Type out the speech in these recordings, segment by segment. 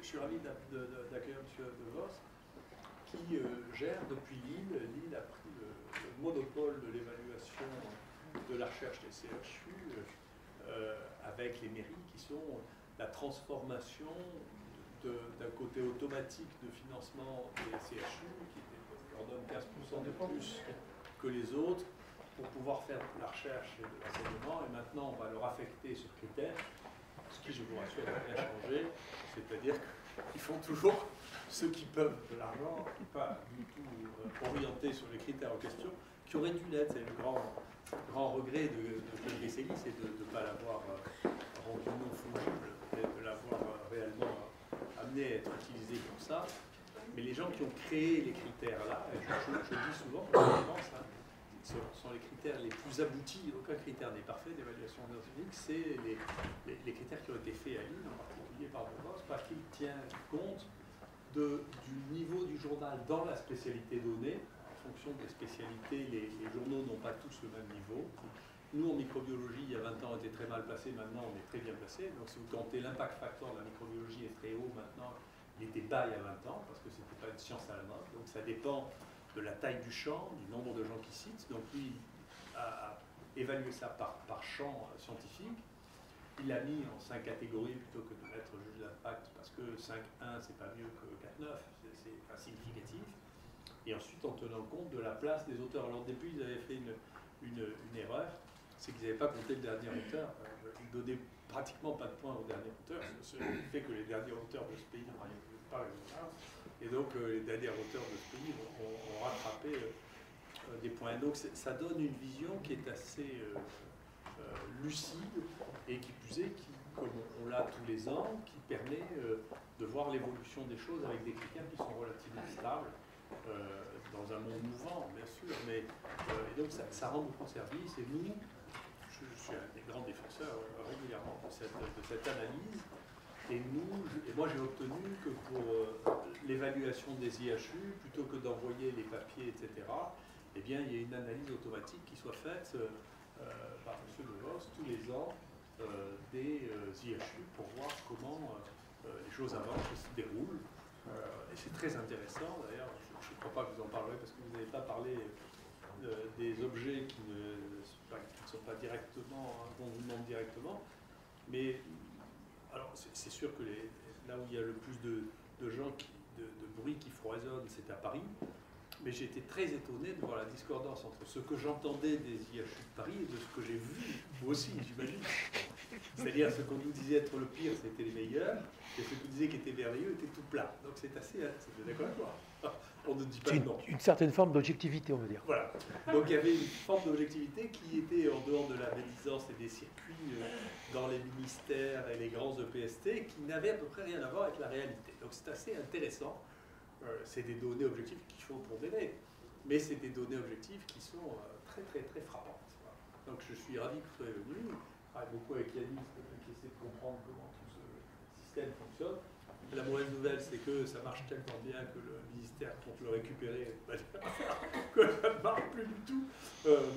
suis ravi d'accueillir M. De Vos, qui gère depuis Lille. Lille a pris le monopole de l'évaluation de la recherche des CHU avec les mairies qui sont la transformation d'un côté automatique de financement des CHU qui leur donne 15% de plus que les autres pour pouvoir faire de la recherche et de l'enseignement. Et maintenant, on va leur affecter sur critères, ce qui, je vous rassure, n'a rien changé. C'est-à-dire qu'ils font toujours ceux qui peuvent de l'argent, pas du tout orientés sur les critères en question, qui auraient dû l'être. C'est le grand regret de Claude Guesselli, c'est de ne pas l'avoir rendu non fongible, et de l'avoir réellement amené à être utilisé comme ça. Mais les gens qui ont créé les critères là, et je dis souvent, je pense, ce sont les critères les plus aboutis, aucun critère n'est parfait d'évaluation scientifique, c'est les critères qui ont été faits à Lille, en particulier par De Vos, parce qu'ils tiennent compte du niveau du journal dans la spécialité donnée. En fonction des spécialités, les journaux n'ont pas tous le même niveau. Nous, en microbiologie, il y a 20 ans, on était très mal placés, maintenant on est très bien placés. Donc si vous comptez l'impact factor de la microbiologie est très haut maintenant, il était bas il y a 20 ans, parce que ce n'était pas une science à la mode. Donc ça dépend de la taille du champ, du nombre de gens qui citent. Donc lui a évalué ça par champ scientifique. Il l'a mis en 5 catégories plutôt que de mettre juge d'impact, parce que 5.1, c'est pas mieux que 4.9, c'est pas significatif. Et ensuite, en tenant compte de la place des auteurs. Alors au début, ils avaient fait une erreur, c'est qu'ils n'avaient pas compté le dernier auteur. Ils donnaient pratiquement pas de points au dernier auteur, ce qui fait que les derniers auteurs de ce pays n'en avaient pas résultat. Et donc, les derniers auteurs de ce pays ont rattrapé des points. Donc, ça donne une vision qui est assez lucide et qui plus est, comme on l'a tous les ans, qui permet de voir l'évolution des choses avec des critères qui sont relativement stables dans un monde mouvant, bien sûr. Mais, et donc, ça rend beaucoup de service. Et nous, je suis un des grands défenseurs régulièrement de cette analyse. Et moi j'ai obtenu que pour l'évaluation des IHU, plutôt que d'envoyer les papiers, etc., eh bien, il y a une analyse automatique qui soit faite par M. De Vos tous les ans des IHU pour voir comment les choses avancent et se déroulent. Et c'est très intéressant, d'ailleurs, je ne crois pas que vous en parlerez parce que vous n'avez pas parlé des objets qui ne sont pas directement, dont vous demandez directement, mais alors c'est sûr que là où il y a le plus de gens, de bruit qui foisonne, c'est à Paris, mais j'ai été très étonné de voir la discordance entre ce que j'entendais des IHU de Paris et de ce que j'ai vu, vous aussi, j'imagine. C'est-à-dire, ce qu'on nous disait être le pire, c'était les meilleurs, et ce qu'on disait qui était merveilleux était tout plat. Donc c'est assez... C'est d'accord avec moi. On ne dit pas non. Une certaine forme d'objectivité, on va dire. Voilà. Donc il y avait une forme d'objectivité qui était en dehors de la médisance et des circuits dans les ministères et les grands EPST, qui n'avaient à peu près rien à voir avec la réalité. Donc c'est assez intéressant. C'est des données objectives qu'il faut pondérer, mais c'est des données objectives qui sont très, très, très frappantes. Voilà. Donc je suis ravi que vous soyez venu. Je travaille beaucoup avec Yannis qui essaie de comprendre comment tout ce système fonctionne. La mauvaise nouvelle, c'est que ça marche tellement bien que le ministère compte le récupérer, que ça ne marche plus du tout.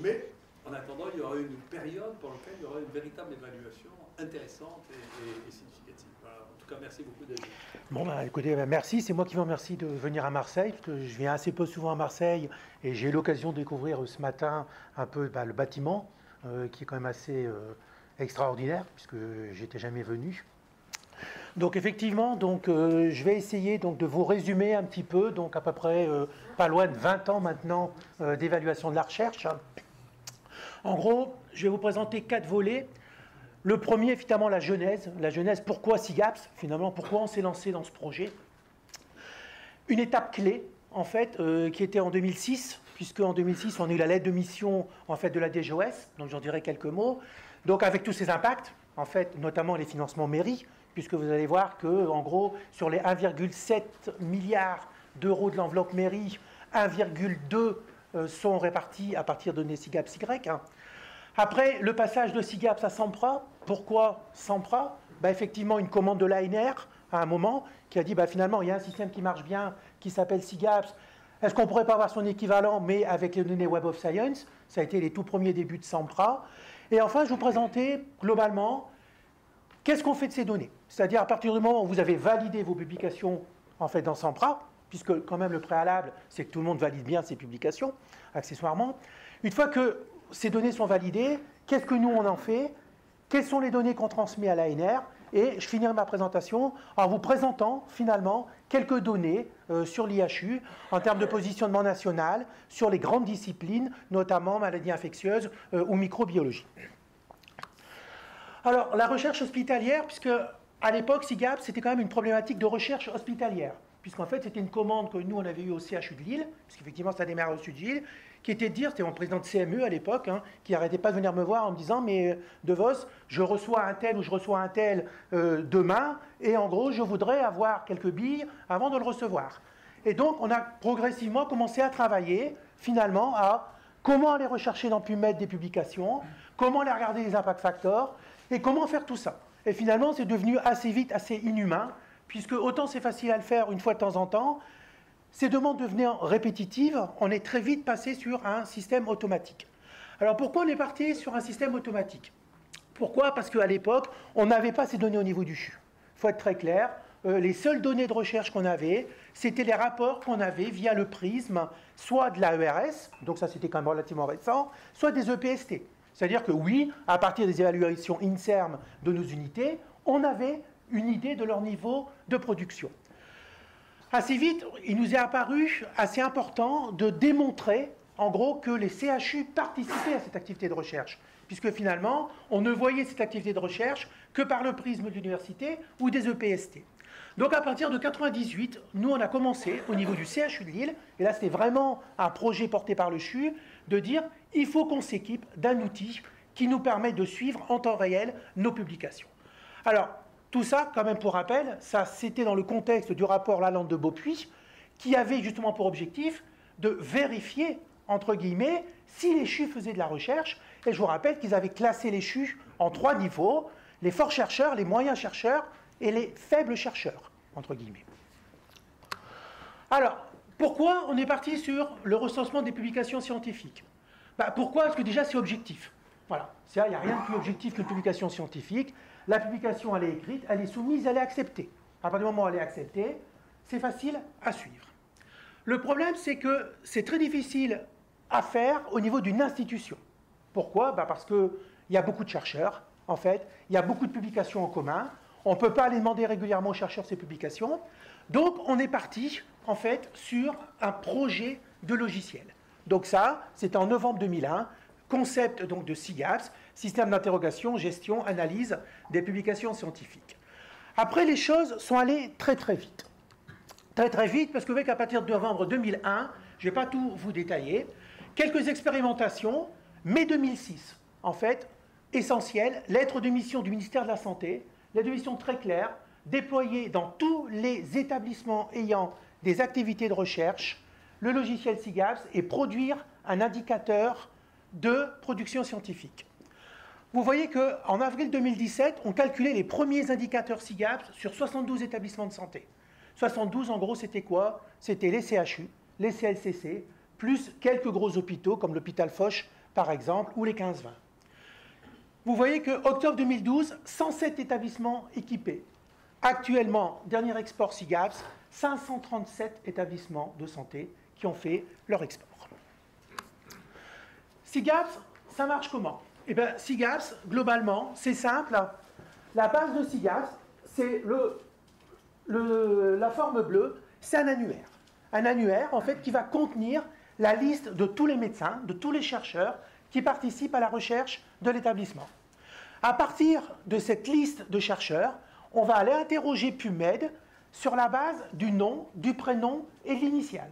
Mais en attendant, il y aura une période pour laquelle il y aura une véritable évaluation intéressante et significative. Voilà. En tout cas, merci beaucoup d'être venu. Bon, bah, écoutez, merci. C'est moi qui vous remercie de venir à Marseille, parce que je viens assez peu souvent à Marseille, et j'ai eu l'occasion de découvrir ce matin un peu le bâtiment, qui est quand même assez extraordinaire, puisque j'étais jamais venu. Donc effectivement, je vais essayer de vous résumer un petit peu, donc à peu près pas loin de 20 ans maintenant d'évaluation de la recherche. En gros, je vais vous présenter 4 volets. Le premier, finalement, la genèse. La genèse, pourquoi SIGAPS, finalement, pourquoi on s'est lancé dans ce projet. Une étape clé, en fait, qui était en 2006, puisque en 2006, on a eu la lettre de mission, en fait, de la DGOS, donc j'en dirai quelques mots. Donc avec tous ces impacts, en fait, notamment les financements mairie, puisque vous allez voir que, en gros, sur les 1,7 milliard d'euros de l'enveloppe mairie, 1,2 sont répartis à partir de SIGAPS Y. Après, le passage de SIGAPS à SAMPRA. Pourquoi SAMPRA? Effectivement, une commande de l'ANR, à un moment, qui a dit, finalement, il y a un système qui marche bien, qui s'appelle SIGAPS. Est-ce qu'on ne pourrait pas avoir son équivalent, mais avec les données Web of Science? Ça a été les tout premiers débuts de SAMPRA. Et enfin, je vous présentais, globalement, qu'est-ce qu'on fait de ces données? C'est-à-dire à partir du moment où vous avez validé vos publications en fait, dans SAMPRA, puisque quand même le préalable, c'est que tout le monde valide bien ses publications, accessoirement. Une fois que ces données sont validées, qu'est-ce que nous on en fait? Quelles sont les données qu'on transmet à l'ANR? Et je finirai ma présentation en vous présentant finalement quelques données sur l'IHU en termes de positionnement national, sur les grandes disciplines, notamment maladies infectieuses ou microbiologie. Alors, la recherche hospitalière, puisque à l'époque, SIGAP, c'était quand même une problématique de recherche hospitalière, puisqu'en fait, c'était une commande que nous, on avait eue au CHU de Lille, puisqu'effectivement, ça a démarré au sud de Lille, qui était de dire, c'était mon président de CME à l'époque, hein, qui n'arrêtait pas de venir me voir en me disant, mais De Vos, je reçois un tel ou je reçois un tel demain, et en gros, je voudrais avoir quelques billes avant de le recevoir. Et donc, on a progressivement commencé à travailler, finalement, à comment aller rechercher dans PubMed des publications, comment aller regarder les impact factors, et comment faire tout ça. Et finalement, c'est devenu assez vite, assez inhumain, puisque autant c'est facile à le faire une fois de temps en temps, ces demandes devenaient répétitives, on est très vite passé sur un système automatique. Alors pourquoi on est parti sur un système automatique? Pourquoi? Parce qu'à l'époque, on n'avait pas ces données au niveau du CHU. Il faut être très clair, les seules données de recherche qu'on avait, c'était les rapports qu'on avait via le prisme, soit de l'AERS, donc ça c'était quand même relativement récent, soit des EPST. C'est-à-dire que oui, à partir des évaluations INSERM de nos unités, on avait une idée de leur niveau de production. Assez vite, il nous est apparu assez important de démontrer, en gros, que les CHU participaient à cette activité de recherche, puisque finalement, on ne voyait cette activité de recherche que par le prisme de l'université ou des EPST. Donc à partir de 1998, nous on a commencé au niveau du CHU de Lille, et là c'était vraiment un projet porté par le CHU, de dire il faut qu'on s'équipe d'un outil qui nous permet de suivre en temps réel nos publications. Alors tout ça, quand même pour rappel, ça c'était dans le contexte du rapport Lalande de Beaupuy, qui avait justement pour objectif de vérifier, entre guillemets, si les CHU faisaient de la recherche, et je vous rappelle qu'ils avaient classé les CHU en 3 niveaux, les forts chercheurs, les moyens chercheurs, et les faibles chercheurs, entre guillemets. Alors, pourquoi on est parti sur le recensement des publications scientifiques? Pourquoi? Parce que déjà, c'est objectif. Voilà, il n'y a rien de plus objectif qu'une publication scientifique. La publication, elle est écrite, elle est soumise, elle est acceptée. À partir du moment où elle est acceptée, c'est facile à suivre. Le problème, c'est que c'est très difficile à faire au niveau d'une institution. Pourquoi? Parce qu'il y a beaucoup de chercheurs, en fait, il y a beaucoup de publications en commun. On ne peut pas aller demander régulièrement aux chercheurs ces publications. Donc, on est parti, en fait, sur un projet de logiciel. Donc ça, c'était en novembre 2001, concept donc de SIGAPS, système d'interrogation, gestion, analyse des publications scientifiques. Après, les choses sont allées très très vite. Très très vite, parce que vous voyez qu'à partir de novembre 2001, je ne vais pas tout vous détailler, quelques expérimentations, mai 2006, en fait, essentielles, lettre de mission du ministère de la Santé, lettre de mission très claire, déployée dans tous les établissements ayant des activités de recherche, le logiciel SIGAPS, et produire un indicateur de production scientifique. Vous voyez qu'en avril 2017, on calculait les premiers indicateurs SIGAPS sur 72 établissements de santé. 72, en gros, c'était quoi? C'était les CHU, les CLCC, plus quelques gros hôpitaux, comme l'hôpital Foch, par exemple, ou les 15-20. Vous voyez que octobre 2012, 107 établissements équipés. Actuellement, dernier export SIGAPS, 537 établissements de santé qui ont fait leur export. SIGAPS, ça marche comment? Eh bien, SIGAPS, globalement, c'est simple. La base de SIGAPS, c'est la forme bleue, c'est un annuaire. Un annuaire, en fait, qui va contenir la liste de tous les médecins, de tous les chercheurs qui participent à la recherche de l'établissement. À partir de cette liste de chercheurs, on va aller interroger PubMed sur la base du nom, du prénom et de l'initiale.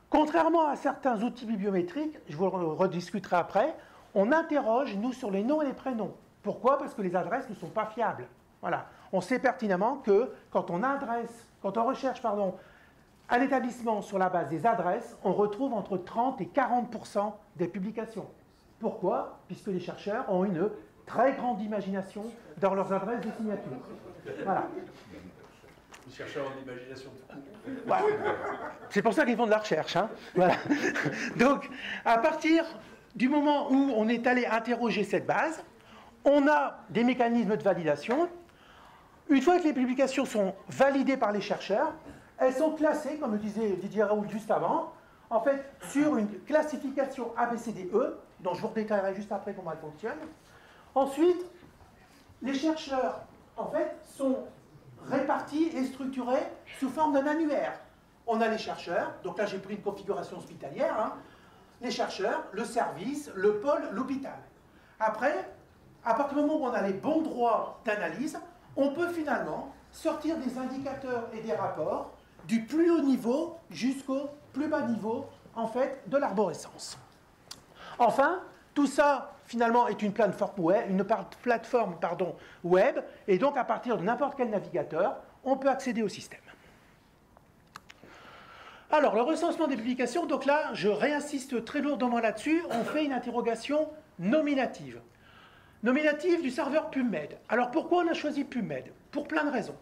Contrairement à certains outils bibliométriques, je vous le rediscuterai après, on interroge, nous, sur les noms et les prénoms. Pourquoi? Parce que les adresses ne sont pas fiables. Voilà. On sait pertinemment que quand on recherche un établissement sur la base des adresses, on retrouve entre 30 et 40% des publications. Pourquoi? Puisque les chercheurs ont une très grande imagination dans leurs adresses de signature. Voilà. Les chercheurs ont une imagination tout court. Voilà. C'est pour ça qu'ils font de la recherche. Hein. Voilà. Donc, à partir du moment où on est allé interroger cette base, on a des mécanismes de validation. Une fois que les publications sont validées par les chercheurs, elles sont classées, comme le disait Didier Raoult juste avant, en fait, sur une classification ABCDE, dont je vous redétaillerai juste après comment elle fonctionne. Ensuite, les chercheurs, en fait, sont répartis et structurés sous forme d'un annuaire. On a les chercheurs, donc là j'ai pris une configuration hospitalière, hein, les chercheurs, le service, le pôle, l'hôpital. Après, à partir du moment où on a les bons droits d'analyse, on peut finalement sortir des indicateurs et des rapports du plus haut niveau jusqu'au plus bas niveau, en fait, de l'arborescence. Enfin, tout ça, finalement, est une plateforme web, et donc à partir de n'importe quel navigateur, on peut accéder au système. Alors, le recensement des publications, donc là, je réinsiste très lourdement là-dessus, on fait une interrogation nominative. Nominative du serveur PubMed. Alors, pourquoi on a choisi PubMed? Pour plein de raisons.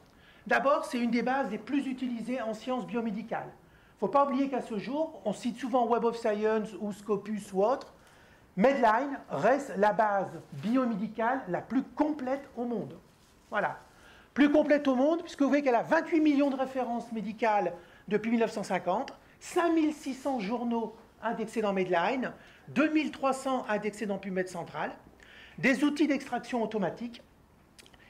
D'abord, c'est une des bases les plus utilisées en sciences biomédicales. Il ne faut pas oublier qu'à ce jour, on cite souvent Web of Science ou Scopus ou autre. Medline reste la base biomédicale la plus complète au monde. Voilà. Plus complète au monde, puisque vous voyez qu'elle a 28 millions de références médicales depuis 1950, 5600 journaux indexés dans Medline, 2300 indexés dans PubMed Central, des outils d'extraction automatique.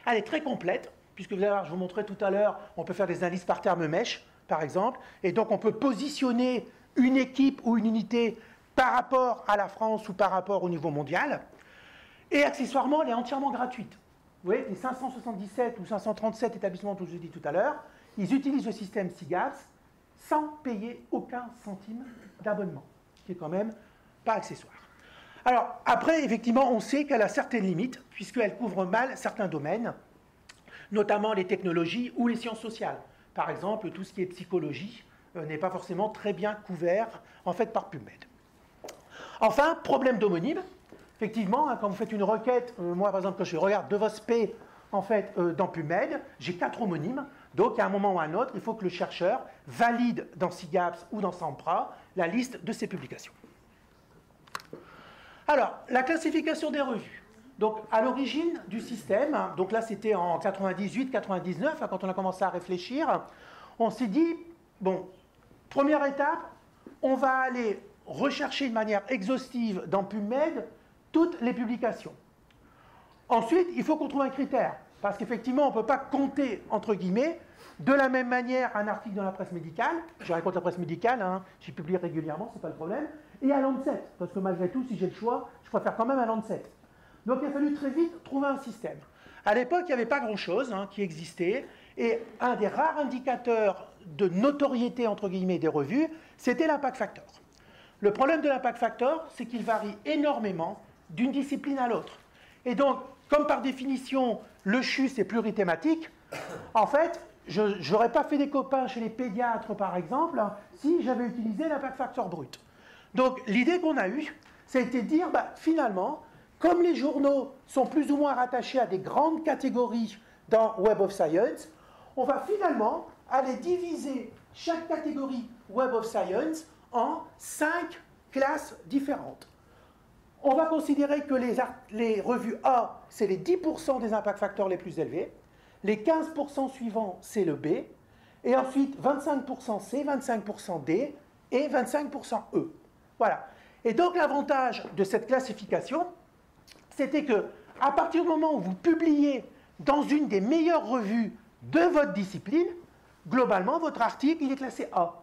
Elle est très complète, puisque vous allez voir, je vous montrais tout à l'heure, on peut faire des analyses par terme mèche, par exemple, et donc on peut positionner une équipe ou une unité par rapport à la France ou par rapport au niveau mondial. Et accessoirement, elle est entièrement gratuite. Vous voyez, les 577 ou 537 établissements que je vous ai dit tout à l'heure, ils utilisent le système SIGAPS sans payer aucun centime d'abonnement, ce qui est quand même pas accessoire. Alors, après, effectivement, on sait qu'elle a certaines limites, puisqu'elle couvre mal certains domaines, notamment les technologies ou les sciences sociales. Par exemple, tout ce qui est psychologie n'est pas forcément très bien couvert, en fait, par PubMed. Enfin, problème d'homonyme. Effectivement, hein, quand vous faites une requête, moi, par exemple, quand je regarde DevOps en fait, dans PubMed, j'ai 4 homonymes. Donc, à un moment ou à un autre, il faut que le chercheur valide dans SIGAPS ou dans SAMPRA la liste de ses publications. Alors, la classification des revues. Donc, à l'origine du système, donc là, c'était en 98-99, hein, quand on a commencé à réfléchir, on s'est dit, bon, première étape, on va aller rechercher de manière exhaustive dans PubMed toutes les publications. Ensuite, il faut qu'on trouve un critère, parce qu'effectivement, on ne peut pas compter, entre guillemets, de la même manière un article dans la presse médicale, je raconte la presse médicale, hein, j'y publie régulièrement, ce n'est pas le problème, et à Lancet, parce que malgré tout, si j'ai le choix, je préfère quand même à Lancet. Donc il a fallu très vite trouver un système. À l'époque, il n'y avait pas grand-chose hein, qui existait, et un des rares indicateurs de notoriété, entre guillemets, des revues, c'était l'impact factor. Le problème de l'impact factor, c'est qu'il varie énormément d'une discipline à l'autre. Et donc, comme par définition, le CHU, c'est plurithématique, en fait, je n'aurais pas fait des copains chez les pédiatres, par exemple, hein, si j'avais utilisé l'impact factor brut. Donc, l'idée qu'on a eue, c'était de dire, bah, finalement, comme les journaux sont plus ou moins rattachés à des grandes catégories dans Web of Science, on va finalement aller diviser chaque catégorie Web of Science en 5 classes différentes. On va considérer que les revues A, c'est les 10% des impact factors les plus élevés, les 15% suivants, c'est le B, et ensuite 25% C, 25% D et 25% E. Voilà. Et donc l'avantage de cette classification, c'était que à partir du moment où vous publiez dans une des meilleures revues de votre discipline, globalement, votre article, il est classé A,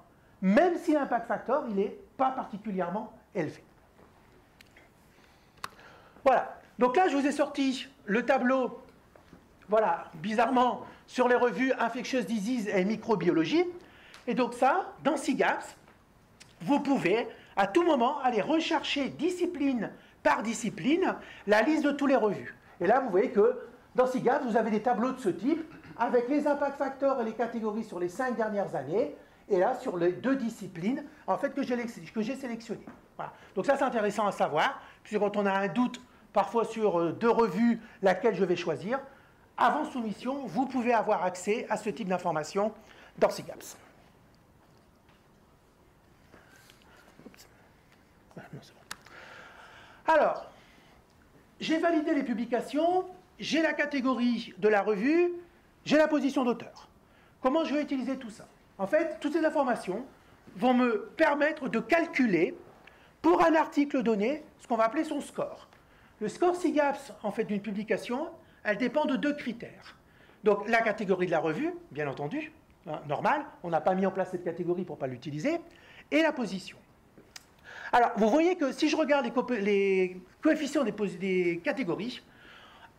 même si l'impact factor, il n'est pas particulièrement élevé. Voilà. Donc là, je vous ai sorti le tableau, voilà, bizarrement, sur les revues Infectious Disease et Microbiologie. Et donc ça, dans SIGAPS, vous pouvez à tout moment aller rechercher discipline par discipline la liste de toutes les revues. Et là, vous voyez que dans SIGAPS, vous avez des tableaux de ce type avec les impact factors et les catégories sur les 5 dernières années. Et là, sur les 2 disciplines, en fait, que j'ai sélectionnées. Voilà. Donc ça, c'est intéressant à savoir, puisque quand on a un doute, parfois sur 2 revues, laquelle je vais choisir, avant soumission, vous pouvez avoir accès à ce type d'informations dans SIGAPS. Alors, j'ai validé les publications, j'ai la catégorie de la revue, j'ai la position d'auteur. Comment je vais utiliser tout ça? En fait, toutes ces informations vont me permettre de calculer, pour un article donné, ce qu'on va appeler son score. Le score SIGAPS, en fait, d'une publication, elle dépend de 2 critères. Donc, la catégorie de la revue, bien entendu, hein, normal, on n'a pas mis en place cette catégorie pour ne pas l'utiliser, et la position. Alors, vous voyez que si je regarde les coefficients des catégories,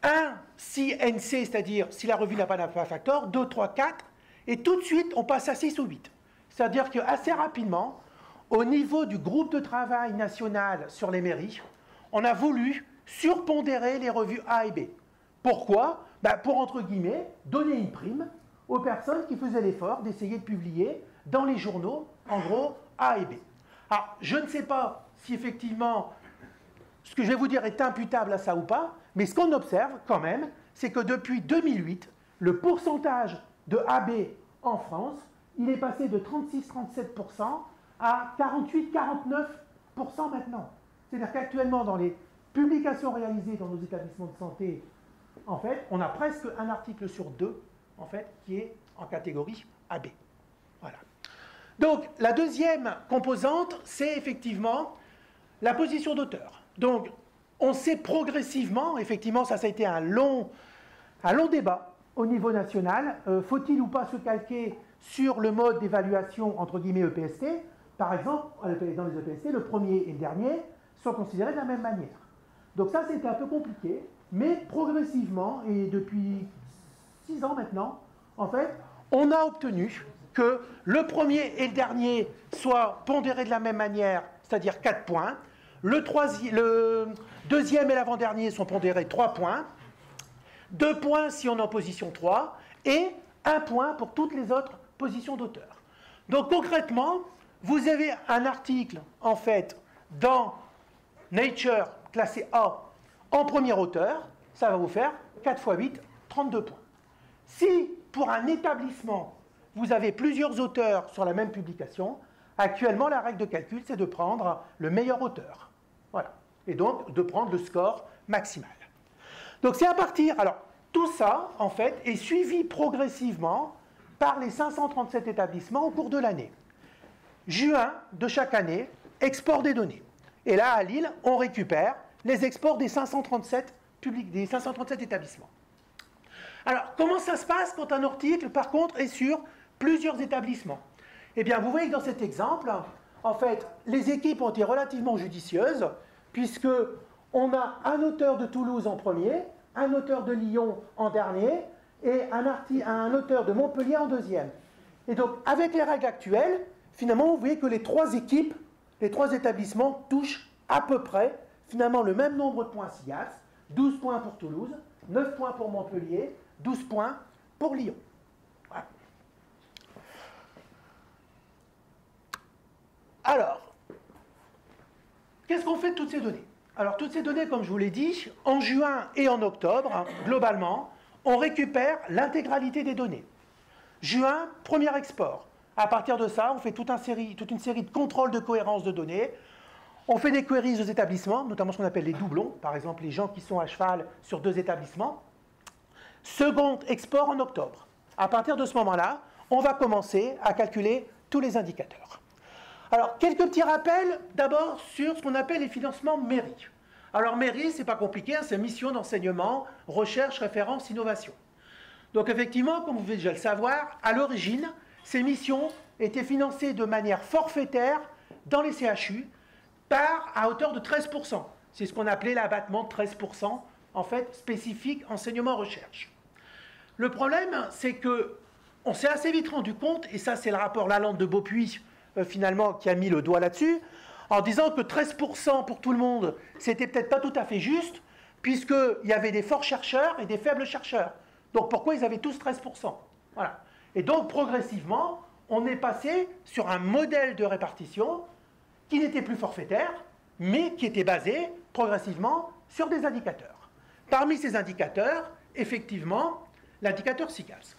1 si NC, c'est-à-dire si la revue n'a pas d'impact factor, 2, 3, 4, et tout de suite, on passe à 6 ou 8. C'est-à-dire qu'assez rapidement, au niveau du groupe de travail national sur les mairies, on a voulu surpondérer les revues A et B. Pourquoi? Pour, entre guillemets, donner une prime aux personnes qui faisaient l'effort d'essayer de publier dans les journaux, en gros, A et B. Alors, je ne sais pas si effectivement ce que je vais vous dire est imputable à ça ou pas, mais ce qu'on observe quand même, c'est que depuis 2008, le pourcentage de AB en France, il est passé de 36-37% à 48-49% maintenant. C'est-à-dire qu'actuellement, dans les publications réalisées dans nos établissements de santé, en fait, on a presque un article sur 2, en fait, qui est en catégorie AB. Voilà. Donc, la deuxième composante, c'est effectivement la position d'auteur. Donc, on sait progressivement, effectivement, ça a été un long débat au niveau national, faut-il ou pas se calquer sur le mode d'évaluation, entre guillemets, EPST. Par exemple, dans les EPST, le premier et le dernier sont considérés de la même manière. Donc ça, c'était un peu compliqué, mais progressivement, et depuis 6 ans maintenant, en fait, on a obtenu que le premier et le dernier soient pondérés de la même manière, c'est-à-dire 4 points. Le deuxième et l'avant-dernier sont pondérés 3 points. 2 points si on est en position 3, et 1 point pour toutes les autres positions d'auteur. Donc concrètement, vous avez un article, en fait, dans Nature, classé A, en premier auteur, ça va vous faire 4 x 8, 32 points. Si, pour un établissement, vous avez plusieurs auteurs sur la même publication, actuellement, la règle de calcul, c'est de prendre le meilleur auteur. Voilà. Et donc, de prendre le score maximal. Donc, c'est à partir... Alors, tout ça, en fait, est suivi progressivement par les 537 établissements au cours de l'année. Juin de chaque année, export des données. Et là, à Lille, on récupère les exports des 537 établissements. Alors, comment ça se passe quand un article, par contre, est sur plusieurs établissements? Eh bien, vous voyez que dans cet exemple, en fait, les équipes ont été relativement judicieuses, puisqu'on a un auteur de Toulouse en premier, un auteur de Lyon en dernier, et un auteur de Montpellier en deuxième. Et donc, avec les règles actuelles, finalement, vous voyez que les 3 équipes, les 3 établissements touchent à peu près, finalement, le même nombre de points SIGAPS, 12 points pour Toulouse, 9 points pour Montpellier, 12 points pour Lyon. Voilà. Alors, qu'est-ce qu'on fait de toutes ces données? Alors, toutes ces données, comme je vous l'ai dit, en juin et en octobre, globalement, on récupère l'intégralité des données. Juin, premier export. À partir de ça, on fait toute une série de contrôles de cohérence de données. On fait des queries aux établissements, notamment ce qu'on appelle les doublons, par exemple les gens qui sont à cheval sur 2 établissements. Second export en octobre. À partir de ce moment-là, on va commencer à calculer tous les indicateurs. Alors, quelques petits rappels, d'abord sur ce qu'on appelle les financements mairie. Alors, mairie, c'est pas compliqué, hein, c'est mission d'enseignement, recherche, référence, innovation. Donc, effectivement, comme vous pouvez déjà le savoir, à l'origine, ces missions étaient financées de manière forfaitaire dans les CHU à hauteur de 13%. C'est ce qu'on appelait l'abattement de 13%, en fait, spécifique enseignement-recherche. Le problème, c'est qu'on s'est assez vite rendu compte, et ça, c'est le rapport Lalande de Beaupuy, finalement, qui a mis le doigt là-dessus, en disant que 13% pour tout le monde, c'était peut-être pas tout à fait juste, puisqu'il y avait des forts chercheurs et des faibles chercheurs. Donc pourquoi ils avaient tous 13%? Voilà. Et donc progressivement, on est passé sur un modèle de répartition qui n'était plus forfaitaire, mais qui était basé progressivement sur des indicateurs. Parmi ces indicateurs, effectivement, l'indicateur SIGAPS.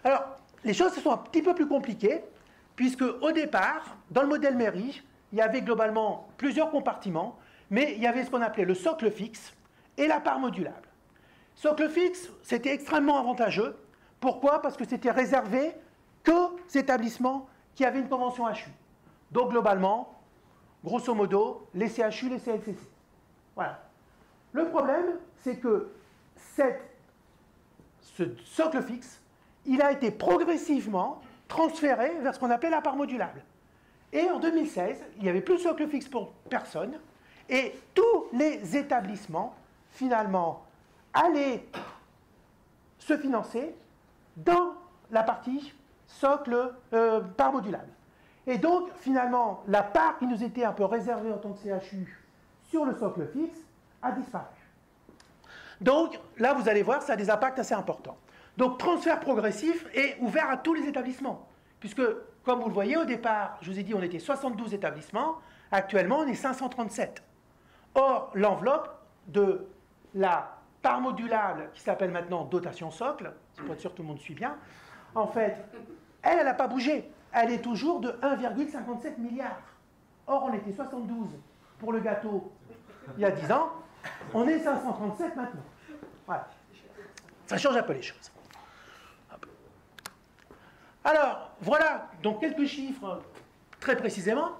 Alors, les choses se sont un petit peu plus compliquées, puisque au départ, dans le modèle mairie, il y avait globalement plusieurs compartiments, mais il y avait ce qu'on appelait le socle fixe et la part modulable. Socle fixe, c'était extrêmement avantageux. Pourquoi? Parce que c'était réservé qu'aux établissements qui avaient une convention HU. Donc globalement, grosso modo, les CHU, les CLCC. Voilà. Le problème, c'est que ce socle fixe, il a été progressivement transféré vers ce qu'on appelait la part modulable. Et en 2016, il n'y avait plus de socle fixe pour personne, et tous les établissements, finalement, allaient se financer dans la partie socle part modulable. Et donc, finalement, la part qui nous était un peu réservée en tant que CHU sur le socle fixe a disparu. Donc, là, vous allez voir, ça a des impacts assez importants. Donc, transfert progressif est ouvert à tous les établissements. Puisque, comme vous le voyez, au départ, je vous ai dit, on était 72 établissements. Actuellement, on est 537. Or, l'enveloppe de la part modulable, qui s'appelle maintenant dotation socle, pour être sûr que tout le monde suit bien, en fait, elle n'a pas bougé. Elle est toujours de 1,57 milliard. Or, on était 72 pour le gâteau il y a 10 ans. On est 537 maintenant. Voilà. Ça change un peu les choses. Alors, voilà donc quelques chiffres très précisément.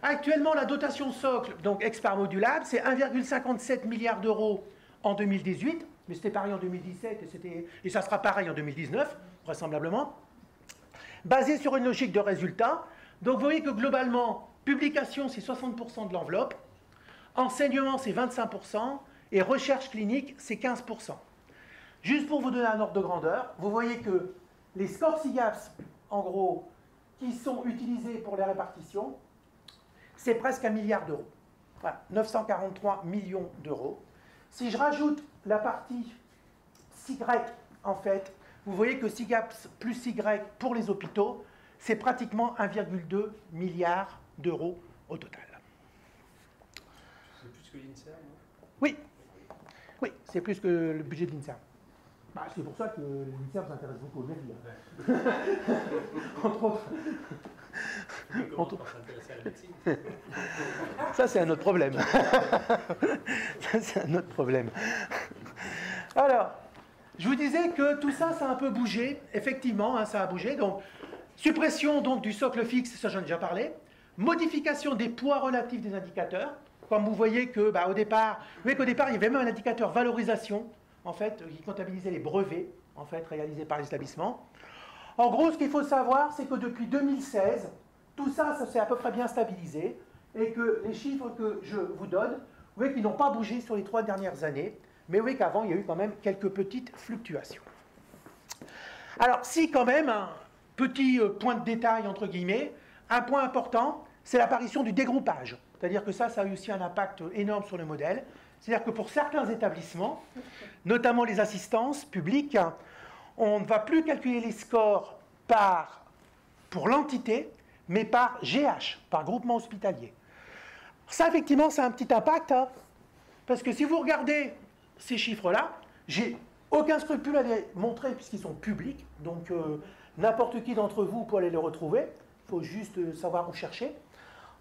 Actuellement, la dotation socle, donc ex-part modulable, c'est 1,57 milliard d'euros en 2018, mais c'était pareil en 2017 et ça sera pareil en 2019, vraisemblablement. Basé sur une logique de résultat. Donc vous voyez que globalement, publication, c'est 60% de l'enveloppe, enseignement, c'est 25%, et recherche clinique, c'est 15%. Juste pour vous donner un ordre de grandeur, vous voyez que les scores SIGAPS, en gros, qui sont utilisés pour les répartitions, c'est presque 1 milliard d'euros. Voilà, 943 millions d'euros. Si je rajoute la partie SIGREC, en fait, vous voyez que SIGAPS plus SIGREC pour les hôpitaux, c'est pratiquement 1,2 milliard d'euros au total. C'est plus que l'INSERM, non? Oui, oui, c'est plus que le budget de l'INSERM. Bah, c'est pour ça que l'INSERM s'intéresse beaucoup aux médias. Entre autres. S'intéresser à la médecine. Ça, c'est un autre problème. Ça, c'est un autre problème. Alors, je vous disais que tout ça, ça a un peu bougé. Effectivement, hein, ça a bougé. Donc, suppression donc, du socle fixe, ça j'en ai déjà parlé. Modification des poids relatifs des indicateurs. Comme vous voyez que, bah, au départ, vous voyez qu'au départ, il y avait même un indicateur valorisation, en fait, qui comptabilisait les brevets, en fait, réalisés par les établissements. En gros, ce qu'il faut savoir, c'est que depuis 2016, tout ça, ça s'est à peu près bien stabilisé, et que les chiffres que je vous donne, vous voyez qu'ils n'ont pas bougé sur les 3 dernières années, mais vous voyez qu'avant, il y a eu quand même quelques petites fluctuations. Alors, si quand même, un petit point de détail, entre guillemets, un point important, c'est l'apparition du dégroupage. C'est-à-dire que ça a eu aussi un impact énorme sur le modèle. C'est-à-dire que pour certains établissements, notamment les assistances publiques, on ne va plus calculer les scores pour l'entité, mais par GH, par groupement hospitalier. Ça, effectivement, ça a un petit impact, hein, parce que si vous regardez ces chiffres-là, j'ai aucun scrupule à les montrer puisqu'ils sont publics, donc n'importe qui d'entre vous peut aller les retrouver, il faut juste savoir où chercher.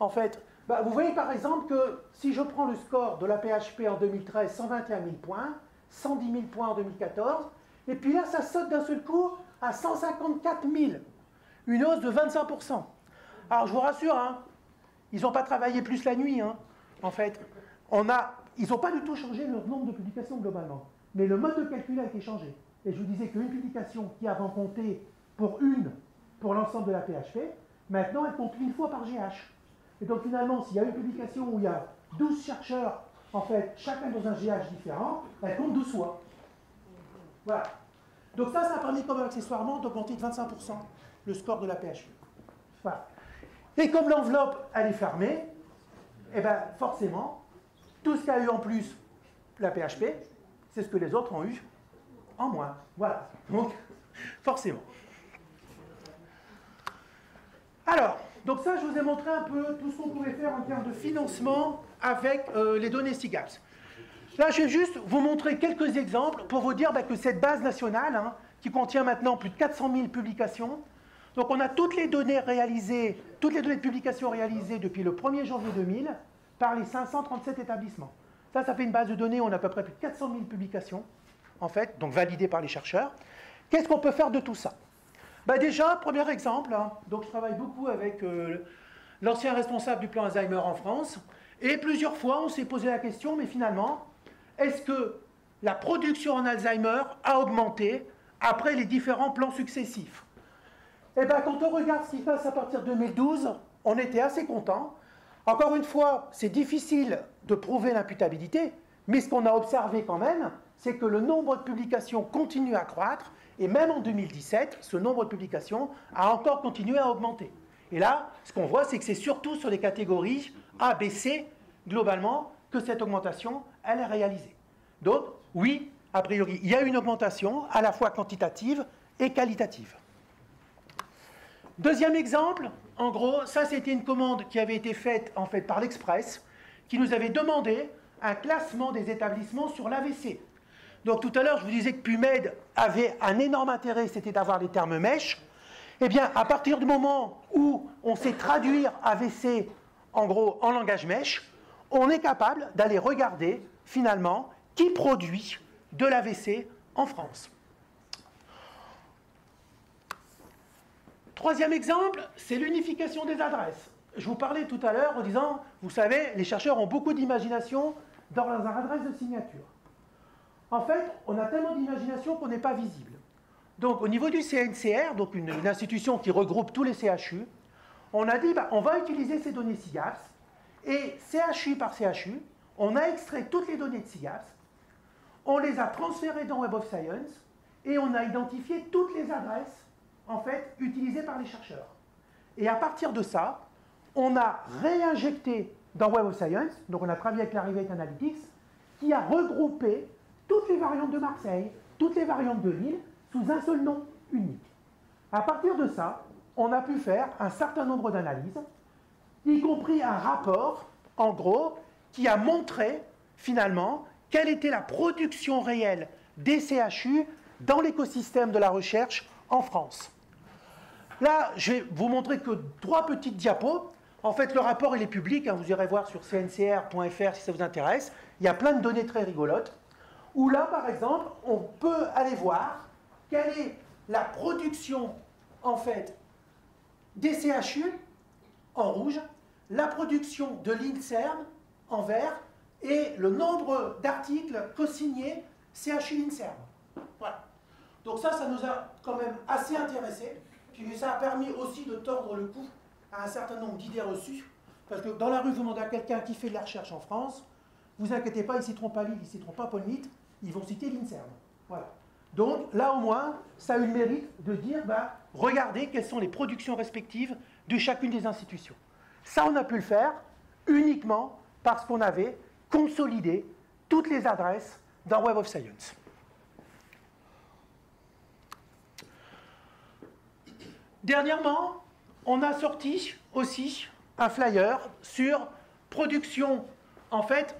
En fait, bah, vous voyez par exemple que si je prends le score de la PHP en 2013, 121 000 points, 110 000 points en 2014, et puis là, ça saute d'un seul coup à 154 000, une hausse de 25%. Alors, je vous rassure, hein, ils n'ont pas travaillé plus la nuit, hein, en fait. Ils n'ont pas du tout changé leur nombre de publications globalement, mais le mode de calcul a été changé. Et je vous disais qu'une publication qui avant comptait pour l'ensemble de la PHP, maintenant, elle compte une fois par GH. Et donc, finalement, s'il y a une publication où il y a 12 chercheurs, en fait, chacun dans un GH différent, elle compte 12 fois. Voilà. Donc ça a permis comme accessoirement d'augmenter de 25% le score de la PHP. Voilà. Et comme l'enveloppe, elle est fermée, eh bien, forcément, tout ce qu'a eu en plus la PHP, c'est ce que les autres ont eu en moins. Voilà. Donc, forcément. Alors, donc ça, je vous ai montré un peu tout ce qu'on pouvait faire en termes de financement avec les données SIGAPS. Là, je vais juste vous montrer quelques exemples pour vous dire que cette base nationale, hein, qui contient maintenant plus de 400 000 publications, donc on a toutes les données réalisées, toutes les données de publication réalisées depuis le 1er janvier 2000 par les 537 établissements. Ça fait une base de données, on a à peu près plus de 400 000 publications, en fait, donc validées par les chercheurs. Qu'est-ce qu'on peut faire de tout ça? Ben déjà, premier exemple, hein, donc je travaille beaucoup avec l'ancien responsable du plan Alzheimer en France, et plusieurs fois on s'est posé la question, mais finalement, est-ce que la production en Alzheimer a augmenté après les différents plans successifs? Eh bien, quand on regarde ce qui se passe à partir de 2012, on était assez content. Encore une fois, c'est difficile de prouver l'imputabilité, mais ce qu'on a observé quand même, c'est que le nombre de publications continue à croître, et même en 2017, ce nombre de publications a encore continué à augmenter. Et là, ce qu'on voit, c'est que c'est surtout sur les catégories A, B, C, globalement, que cette augmentation, elle est réalisée. Donc, oui, a priori, il y a une augmentation à la fois quantitative et qualitative. Deuxième exemple, en gros, ça c'était une commande qui avait été faite en fait par l'Express, qui nous avait demandé un classement des établissements sur l'AVC. Donc tout à l'heure, je vous disais que PubMed avait un énorme intérêt, c'était d'avoir les termes mèches. Eh bien, à partir du moment où on sait traduire AVC, en gros, en langage mèche, on est capable d'aller regarder, finalement, qui produit de l'AVC en France. Troisième exemple, c'est l'unification des adresses. Je vous parlais tout à l'heure en disant, vous savez, les chercheurs ont beaucoup d'imagination dans leurs adresses de signature. En fait, on a tellement d'imagination qu'on n'est pas visible. Donc, au niveau du CNCR, donc une institution qui regroupe tous les CHU, on a dit, on va utiliser ces données SIGAPS, et CHU par CHU, on a extrait toutes les données de SIGAPS, on les a transférées dans Web of Science, et on a identifié toutes les adresses en fait, utilisées par les chercheurs. Et à partir de ça, on a réinjecté dans Web of Science, donc on a travaillé avec Clarivate Analytics, qui a regroupé toutes les variantes de Marseille, toutes les variantes de Lille, sous un seul nom unique. À partir de ça, on a pu faire un certain nombre d'analyses, y compris un rapport, en gros, qui a montré, finalement, quelle était la production réelle des CHU dans l'écosystème de la recherche en France. Là, je vais vous montrer que 3 petites diapos. En fait, le rapport, il est public. Hein, vous irez voir sur cncr.fr si ça vous intéresse. Il y a plein de données très rigolotes. Où là, par exemple, on peut aller voir quelle est la production, en fait, des CHU en rouge, la production de l'INSERM en vert et le nombre d'articles co-signés CHU-INSERM. Voilà. Donc ça nous a quand même assez intéressés. Puis ça a permis aussi de tordre le cou à un certain nombre d'idées reçues. Parce que dans la rue, vous demandez à quelqu'un qui fait de la recherche en France, vous inquiétez pas, ils ne citeront pas Lille, ils ne citeront pas Paul Mitte, ils vont citer l'INSERM. Voilà. Donc là au moins, ça a eu le mérite de dire, regardez quelles sont les productions respectives de chacune des institutions. Ça, on a pu le faire uniquement parce qu'on avait consolidé toutes les adresses dans Web of Science. Dernièrement, on a sorti aussi un flyer sur production, en fait,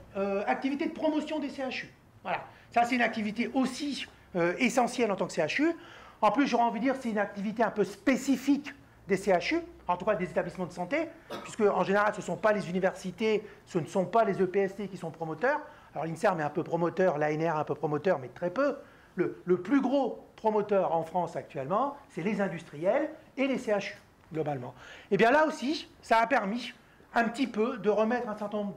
activité de promotion des CHU. Voilà. Ça, c'est une activité aussi essentielle en tant que CHU. En plus, j'aurais envie de dire, c'est une activité un peu spécifique des CHU, en tout cas des établissements de santé, puisque en général, ce ne sont pas les universités, ce ne sont pas les EPST qui sont promoteurs. Alors l'INSERM est un peu promoteur, l'ANR un peu promoteur, mais très peu. Le plus gros promoteur en France actuellement, c'est les industriels et les CHU, globalement. Et bien là aussi, ça a permis un petit peu de remettre un certain nombre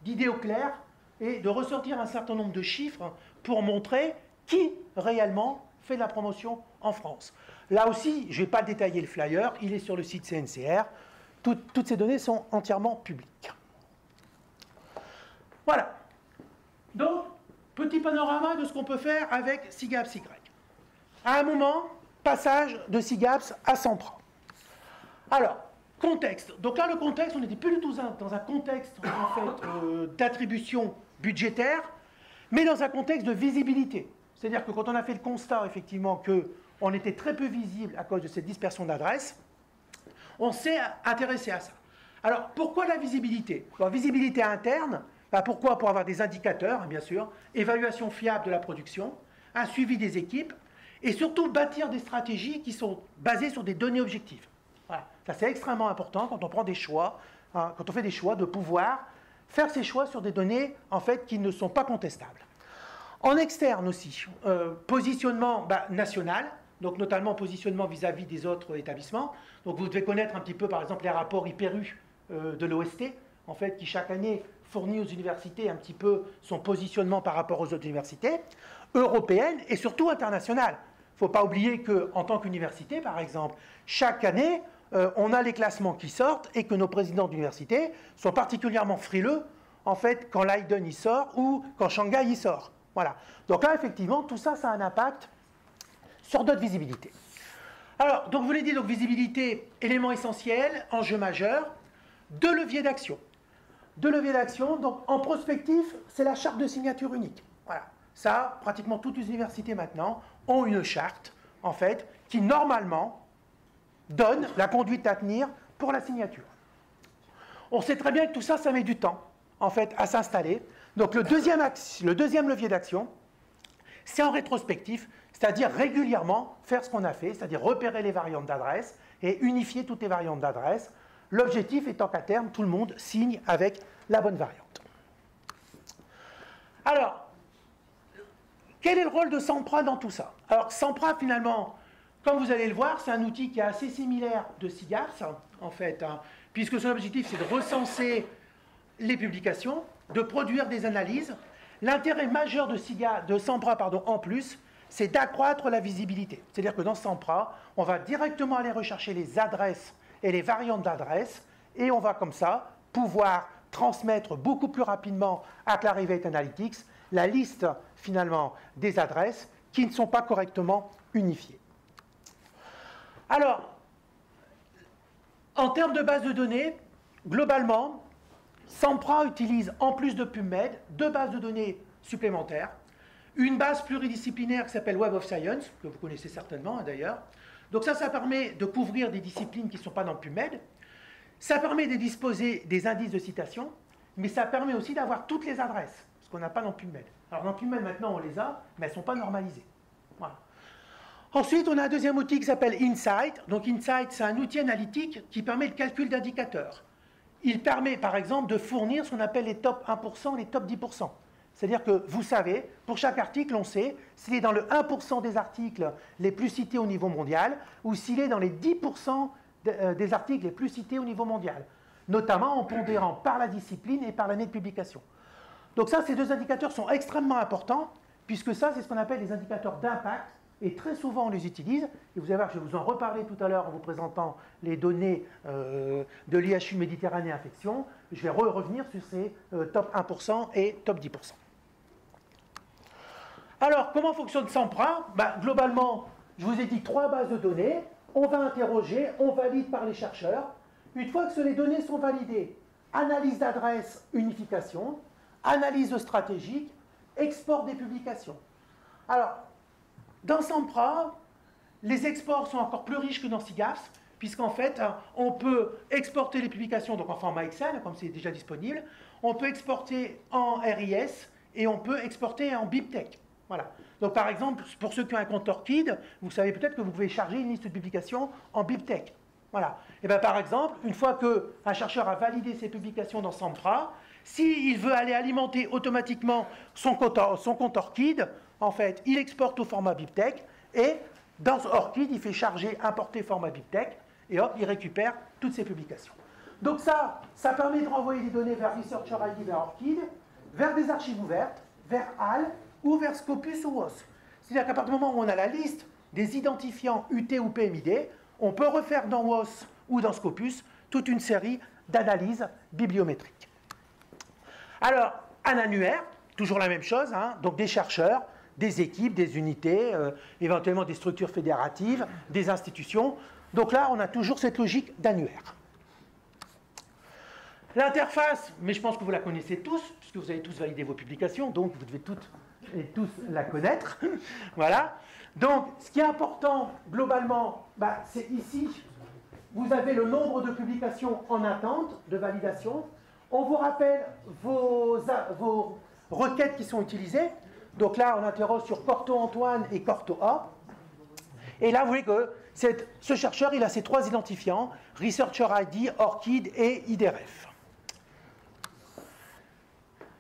d'idées au clair et de ressortir un certain nombre de chiffres pour montrer qui réellement fait de la promotion en France. Là aussi, je ne vais pas détailler le flyer, il est sur le site CNCR. Toutes ces données sont entièrement publiques. Voilà. Donc, petit panorama de ce qu'on peut faire avec SIGAPS-Y. À un moment, passage de SIGAPS à Centra. Alors, contexte. Donc là, le contexte, on n'était plus du tout dans un contexte en fait, d'attribution budgétaire, mais dans un contexte de visibilité. C'est-à-dire que quand on a fait le constat, effectivement, qu'on était très peu visible à cause de cette dispersion d'adresses, on s'est intéressé à ça. Alors, pourquoi la visibilité? La visibilité interne, pourquoi? Pour avoir des indicateurs, bien sûr, évaluation fiable de la production, un suivi des équipes, et surtout bâtir des stratégies qui sont basées sur des données objectives. Voilà. Ça, c'est extrêmement important quand on prend des choix, quand on fait des choix de pouvoir faire ses choix sur des données en fait, qui ne sont pas contestables. En externe aussi, positionnement national, donc notamment positionnement vis-à-vis des autres établissements. Donc vous devez connaître un petit peu par exemple les rapports IPERU de l'OST, en fait, qui chaque année fournit aux universités un petit peu son positionnement par rapport aux autres universités, européennes et surtout internationales. Il ne faut pas oublier qu'en tant qu'université, par exemple, chaque année, on a les classements qui sortent et que nos présidents d'université sont particulièrement frileux, en fait, quand Leiden y sort ou quand Shanghai y sort. Voilà. Donc là, effectivement, tout ça, ça a un impact sur notre visibilité. Alors, donc, je vous l'ai dit, donc, visibilité, élément essentiel, enjeu majeur, deux leviers d'action. Deux leviers d'action, donc en prospectif, c'est la charte de signature unique. Voilà. Ça, pratiquement toutes les universités maintenant ont une charte, en fait, qui normalement donne la conduite à tenir pour la signature. On sait très bien que tout ça, ça met du temps, en fait, à s'installer. Donc le deuxième levier d'action, c'est en rétrospectif, c'est-à-dire régulièrement faire ce qu'on a fait, c'est-à-dire repérer les variantes d'adresse et unifier toutes les variantes d'adresse. L'objectif étant qu'à terme, tout le monde signe avec la bonne variante. Alors, quel est le rôle de Sempra dans tout ça? Alors, Sempra, finalement, comme vous allez le voir, c'est un outil qui est assez similaire de SIGAPS, en fait, puisque son objectif, c'est de recenser les publications, de produire des analyses. L'intérêt majeur de Sempra, en plus, c'est d'accroître la visibilité. C'est-à-dire que dans Sempra, on va directement aller rechercher les adresses et les variantes d'adresses, et on va comme ça pouvoir transmettre beaucoup plus rapidement à Clarivate Analytics la liste, finalement, des adresses qui ne sont pas correctement unifiées. Alors, en termes de base de données, globalement, Sempra utilise, en plus de PubMed, deux bases de données supplémentaires. Une base pluridisciplinaire qui s'appelle Web of Science, que vous connaissez certainement d'ailleurs. Donc ça permet de couvrir des disciplines qui ne sont pas dans PubMed. Ça permet de disposer des indices de citation, mais ça permet aussi d'avoir toutes les adresses, ce qu'on n'a pas dans PubMed. Alors dans PubMed, maintenant, on les a, mais elles ne sont pas normalisées. Voilà. Ensuite, on a un deuxième outil qui s'appelle Insight. Donc Insight, c'est un outil analytique qui permet le calcul d'indicateurs. Il permet, par exemple, de fournir ce qu'on appelle les top 1%, les top 10%. C'est-à-dire que vous savez, pour chaque article, on sait s'il est dans le 1% des articles les plus cités au niveau mondial ou s'il est dans les 10% des articles les plus cités au niveau mondial, notamment en pondérant par la discipline et par l'année de publication. Donc ça, ces deux indicateurs sont extrêmement importants, puisque ça, c'est ce qu'on appelle les indicateurs d'impact, et très souvent on les utilise, et vous allez voir, je vais vous en reparler tout à l'heure en vous présentant les données de l'IHU Méditerranée Infection. Je vais revenir sur ces top 1% et top 10%. Alors, comment fonctionne Sempra? Globalement, je vous ai dit 3 bases de données. On va interroger, on valide par les chercheurs. Une fois que les données sont validées, analyse d'adresse, unification, analyse stratégique, export des publications. Alors, dans Sempra, les exports sont encore plus riches que dans SIGAPS, puisqu'en fait, on peut exporter les publications donc en format Excel, comme c'est déjà disponible, on peut exporter en RIS et on peut exporter en BibTeX. Voilà. Donc par exemple, pour ceux qui ont un compte Orchid, vous savez peut-être que vous pouvez charger une liste de publications en BibTeX. Voilà. Et bien par exemple, une fois qu'un chercheur a validé ses publications dans Sempra, s'il veut aller alimenter automatiquement son compte Orchid, en fait, il exporte au format BibTeX et dans Orchid, il fait charger, importer format BibTeX et hop, il récupère toutes ses publications. Donc ça permet de renvoyer les données vers Researcher ID, vers Orchid, vers des archives ouvertes, vers HAL ou vers Scopus ou WOS. C'est-à-dire qu'à partir du moment où on a la liste des identifiants UT ou PMID, on peut refaire dans WOS ou dans Scopus toute une série d'analyses bibliométriques. Alors, un annuaire, toujours la même chose, donc des chercheurs, des équipes, des unités, éventuellement des structures fédératives, des institutions. Donc là, on a toujours cette logique d'annuaire. L'interface, mais je pense que vous la connaissez tous, puisque vous avez tous validé vos publications, donc vous devez toutes et tous la connaître. Voilà. Donc, ce qui est important, globalement, c'est ici, vous avez le nombre de publications en attente de validation. On vous rappelle vos requêtes qui sont utilisées. Donc là, on interroge sur Corto Antoine et Corto A. Et là, vous voyez que ce chercheur, il a ses 3 identifiants, Researcher ID, Orchid et IDRF.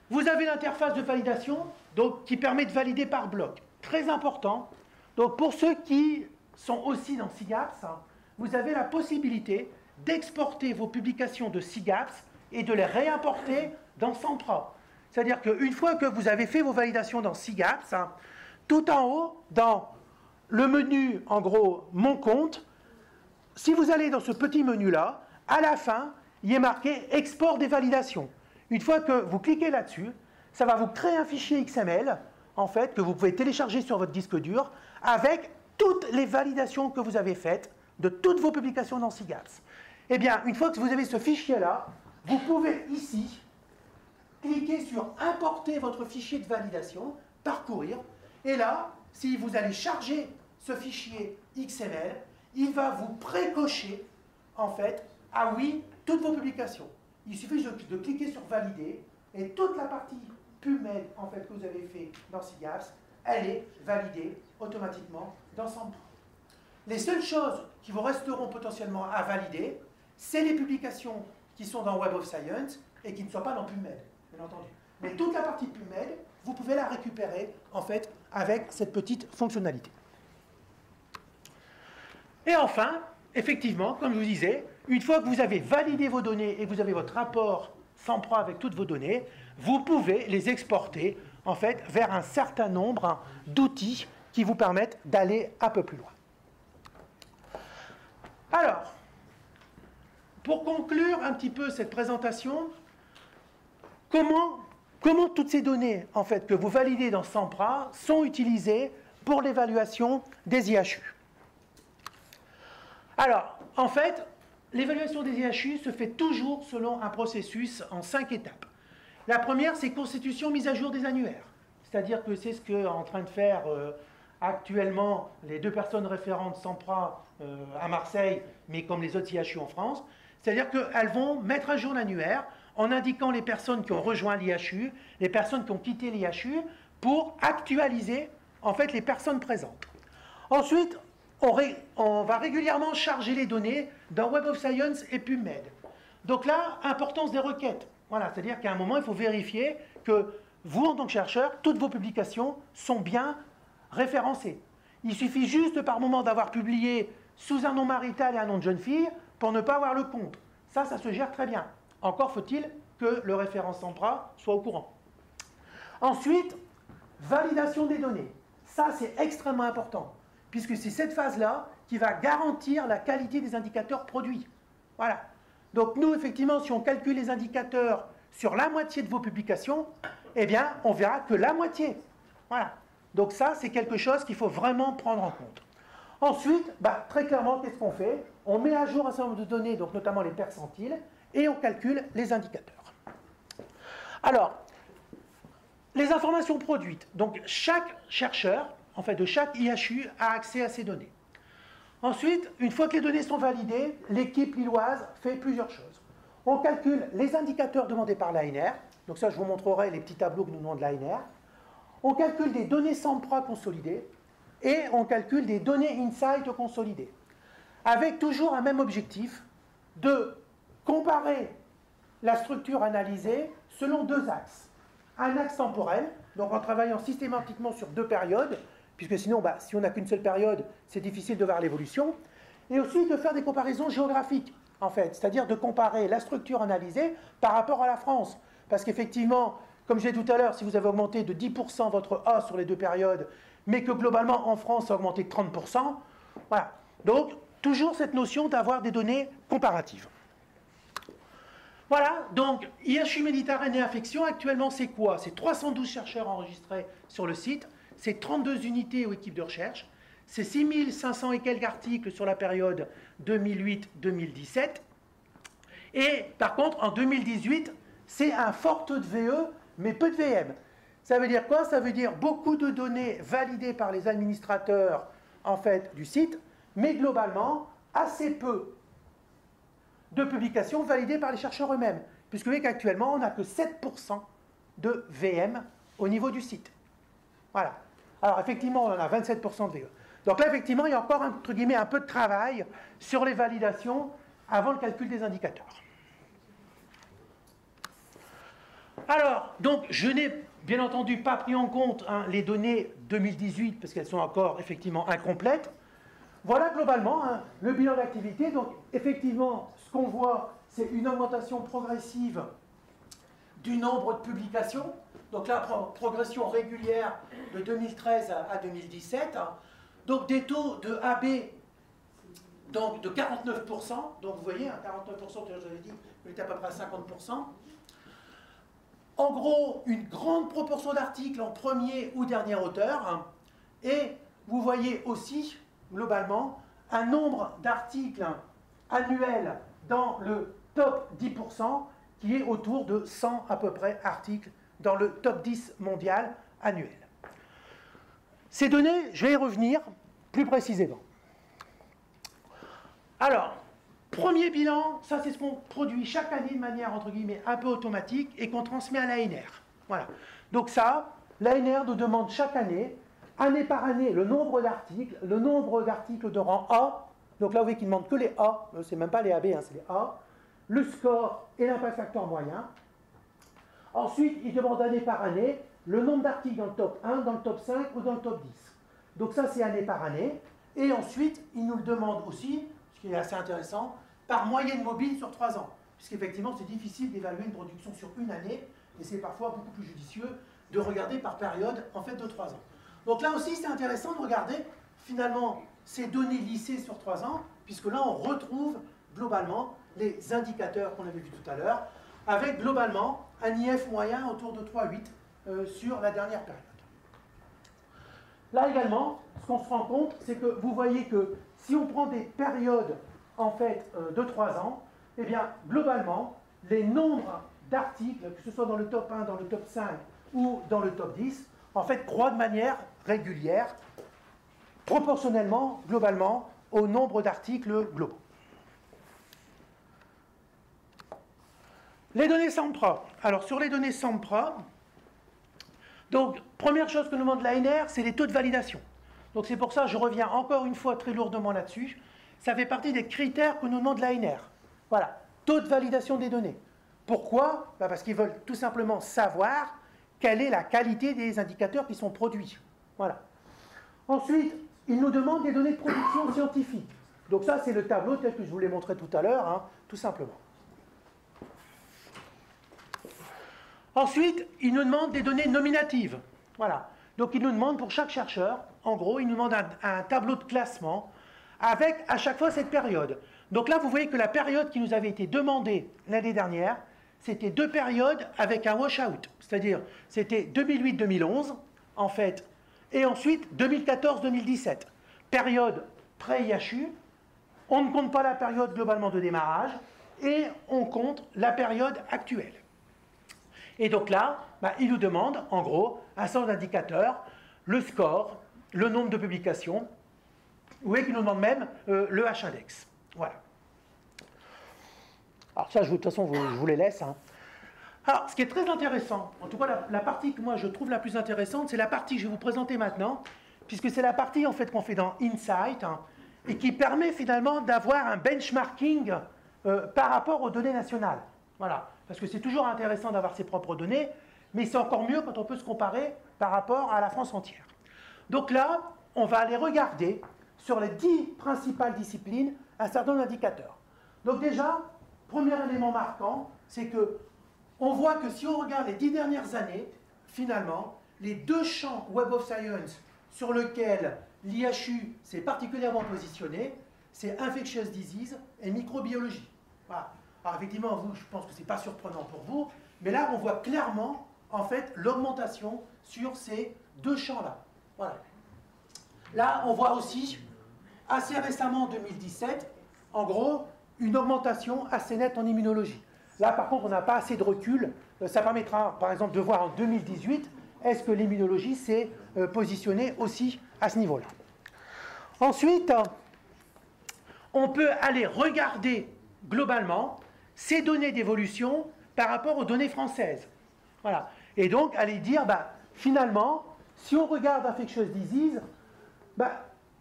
vous avez l'interface de validation donc, qui permet de valider par bloc. Très important. Donc, pour ceux qui sont aussi dans SIGAPS, vous avez la possibilité d'exporter vos publications de SIGAPS et de les réimporter dans Sempra. C'est-à-dire qu'une fois que vous avez fait vos validations dans SIGAPS, tout en haut, dans le menu, en gros, Mon compte, si vous allez dans ce petit menu-là, à la fin, il est marqué « Export des validations ». Une fois que vous cliquez là-dessus, ça va vous créer un fichier XML, en fait, que vous pouvez télécharger sur votre disque dur, avec toutes les validations que vous avez faites de toutes vos publications dans SIGAPS. Eh bien, une fois que vous avez ce fichier-là, vous pouvez ici cliquer sur « Importer votre fichier de validation », parcourir, et là, si vous allez charger ce fichier XML, il va vous précocher, en fait, ah oui, toutes vos publications. Il suffit de cliquer sur « Valider » et toute la partie PubMed, en fait, que vous avez fait dans SIGAPS, elle est validée automatiquement dans Sempra. Les seules choses qui vous resteront potentiellement à valider, c'est les publications qui sont dans Web of Science et qui ne sont pas dans PubMed, bien entendu. Mais toute la partie PubMed, vous pouvez la récupérer, en fait, avec cette petite fonctionnalité. Et enfin, effectivement, comme je vous disais, une fois que vous avez validé vos données et que vous avez votre rapport Sempra avec toutes vos données, vous pouvez les exporter, en fait, vers un certain nombre d'outils qui vous permettent d'aller un peu plus loin. Alors, pour conclure un petit peu cette présentation, comment toutes ces données, en fait, que vous validez dans Sempra sont utilisées pour l'évaluation des IHU? Alors, en fait, l'évaluation des IHU se fait toujours selon un processus en 5 étapes. La première, c'est constitution, mise à jour des annuaires. C'est-à-dire que c'est ce qu'est en train de faire actuellement les 2 personnes référentes Sempra à Marseille, mais comme les autres IHU en France. C'est-à-dire qu'elles vont mettre à jour l'annuaire en indiquant les personnes qui ont rejoint l'IHU, les personnes qui ont quitté l'IHU, pour actualiser, en fait, les personnes présentes. Ensuite, on va régulièrement charger les données dans Web of Science et PubMed. Donc là, importance des requêtes. Voilà, c'est-à-dire qu'à un moment, il faut vérifier que vous, en tant que chercheur, toutes vos publications sont bien référencées. Il suffit juste par moment d'avoir publié sous un nom marital et un nom de jeune fille pour ne pas avoir le compte. Ça se gère très bien. Encore faut-il que le référent Sempra soit au courant. Ensuite, validation des données. Ça, c'est extrêmement important, puisque c'est cette phase-là qui va garantir la qualité des indicateurs produits. Voilà. Donc nous, effectivement, si on calcule les indicateurs sur la moitié de vos publications, eh bien, on verra que la moitié. Voilà. Donc ça, c'est quelque chose qu'il faut vraiment prendre en compte. Ensuite, très clairement, qu'est-ce qu'on fait? On met à jour un certain nombre de données, donc notamment les percentiles, et on calcule les indicateurs. Alors, les informations produites. Donc chaque chercheur, en fait, de chaque IHU a accès à ces données. Ensuite, une fois que les données sont validées, l'équipe lilloise fait plusieurs choses. On calcule les indicateurs demandés par l'ANR. Donc ça, je vous montrerai les petits tableaux que nous demande l'ANR. On calcule des données Sempra consolidées et on calcule des données Insight consolidées. Avec toujours un même objectif de comparer la structure analysée selon 2 axes. Un axe temporel, donc en travaillant systématiquement sur 2 périodes, puisque sinon, si on n'a qu'une seule période, c'est difficile de voir l'évolution, et aussi de faire des comparaisons géographiques, en fait, c'est-à-dire de comparer la structure analysée par rapport à la France. Parce qu'effectivement, comme j'ai dit tout à l'heure, si vous avez augmenté de 10% votre A sur les 2 périodes, mais que globalement en France, ça a augmenté de 30%, voilà. Donc, toujours cette notion d'avoir des données comparatives. Voilà, donc IHU Méditerranée Infection, actuellement c'est quoi? C'est 312 chercheurs enregistrés sur le site, c'est 32 unités ou équipes de recherche, c'est 6500 et quelques articles sur la période 2008-2017, et par contre en 2018, c'est un fort taux de VE, mais peu de VM. Ça veut dire quoi? Ça veut dire beaucoup de données validées par les administrateurs en fait, du site, mais globalement assez peu de publications validées par les chercheurs eux-mêmes, puisque vous voyez qu'actuellement, on n'a que 7% de VM au niveau du site. Voilà. Alors, effectivement, on en a 27% de VE. Donc là, effectivement, il y a encore, entre guillemets, un peu de travail sur les validations avant le calcul des indicateurs. Alors, donc, je n'ai bien entendu pas pris en compte les données 2018, parce qu'elles sont encore effectivement incomplètes. Voilà globalement le bilan d'activité. Donc, effectivement, ce qu'on voit, c'est une augmentation progressive du nombre de publications. Donc là, progression régulière de 2013 à 2017. Donc des taux de AB donc de 49%. Donc vous voyez, 49%, j'avais dit, on était à peu près à 50%. En gros, une grande proportion d'articles en premier ou dernier auteur. Et vous voyez aussi, globalement, un nombre d'articles annuels dans le top 10%, qui est autour de 100 à peu près articles dans le top 10 mondial annuel. Ces données, je vais y revenir plus précisément. Alors, premier bilan, ça c'est ce qu'on produit chaque année de manière entre guillemets un peu automatique et qu'on transmet à l'ANR. Voilà. Donc ça, l'ANR nous demande chaque année par année, le nombre d'articles de rang A. Donc là, vous voyez qu'il ne demande que les A, c'est même pas les AB, c'est les A. Le score et l'impact factor moyen. Ensuite, il demande année par année le nombre d'articles dans le top 1, dans le top 5 ou dans le top 10. Donc ça, c'est année par année. Et ensuite, il nous le demande aussi, ce qui est assez intéressant, par moyenne mobile sur 3 ans. Puisqu'effectivement, c'est difficile d'évaluer une production sur une année, et c'est parfois beaucoup plus judicieux de regarder par période, en fait, de 3 ans. Donc là aussi, c'est intéressant de regarder, finalement, ces données lissées sur 3 ans, puisque là, on retrouve, globalement, les indicateurs qu'on avait vus tout à l'heure, avec, globalement, un IF moyen autour de 3,8 sur la dernière période. Là également, ce qu'on se rend compte, c'est que vous voyez que si on prend des périodes en fait de 3 ans, eh bien globalement, les nombres d'articles, que ce soit dans le top 1, dans le top 5 ou dans le top 10, en fait croît de manière régulière, proportionnellement, globalement, au nombre d'articles globaux. Les données SAMPRA. Alors sur les données SAMPRA, donc première chose que nous demande l'ANR, c'est les taux de validation. Donc c'est pour ça que je reviens encore une fois très lourdement là-dessus. Ça fait partie des critères que nous demande l'ANR. Voilà, taux de validation des données. Pourquoi? Parce qu'ils veulent tout simplement savoir quelle est la qualité des indicateurs qui sont produits. Voilà. Ensuite, ils nous demandent des données de production scientifique. Donc ça, c'est le tableau tel que je vous l'ai montré tout à l'heure, tout simplement. Ensuite, ils nous demandent des données nominatives. Voilà. Donc, ils nous demandent pour chaque chercheur, en gros, ils nous demandent un tableau de classement avec à chaque fois cette période. Donc là, vous voyez que la période qui nous avait été demandée l'année dernière, c'était 2 périodes avec un washout. C'est-à-dire, c'était 2008-2011, en fait, et ensuite 2014-2017. Période pré-IHU, on ne compte pas la période globalement de démarrage, et on compte la période actuelle. Et donc là, il nous demande, en gros, un certain nombre d'indicateurs, le score, le nombre de publications, vous voyez qu'il nous demande même le H-index. Voilà. Alors ça, de toute façon, je vous les laisse. Alors, ce qui est très intéressant, en tout cas la partie que moi je trouve la plus intéressante, c'est la partie que je vais vous présenter maintenant, puisque c'est la partie en fait qu'on fait dans Insight, et qui permet finalement d'avoir un benchmarking par rapport aux données nationales. Voilà. Parce que c'est toujours intéressant d'avoir ses propres données, mais c'est encore mieux quand on peut se comparer par rapport à la France entière. Donc là, on va aller regarder sur les 10 principales disciplines un certain nombre d'indicateurs. Donc déjà, premier élément marquant, c'est que on voit que si on regarde les 10 dernières années, finalement, les 2 champs Web of Science sur lesquels l'IHU s'est particulièrement positionné, c'est Infectious Disease et microbiologie. Voilà. Alors effectivement, vous, je pense que ce n'est pas surprenant pour vous, mais là, on voit clairement, en fait, l'augmentation sur ces 2 champs-là. Voilà. Là, on voit aussi, assez récemment, en 2017, en gros, une augmentation assez nette en immunologie. Là, par contre, on n'a pas assez de recul. Ça permettra, par exemple, de voir en 2018, est-ce que l'immunologie s'est positionnée aussi à ce niveau-là. Ensuite, on peut aller regarder globalement ces données d'évolution par rapport aux données françaises. Voilà. Et donc, aller dire, finalement, si on regarde Infectious Disease,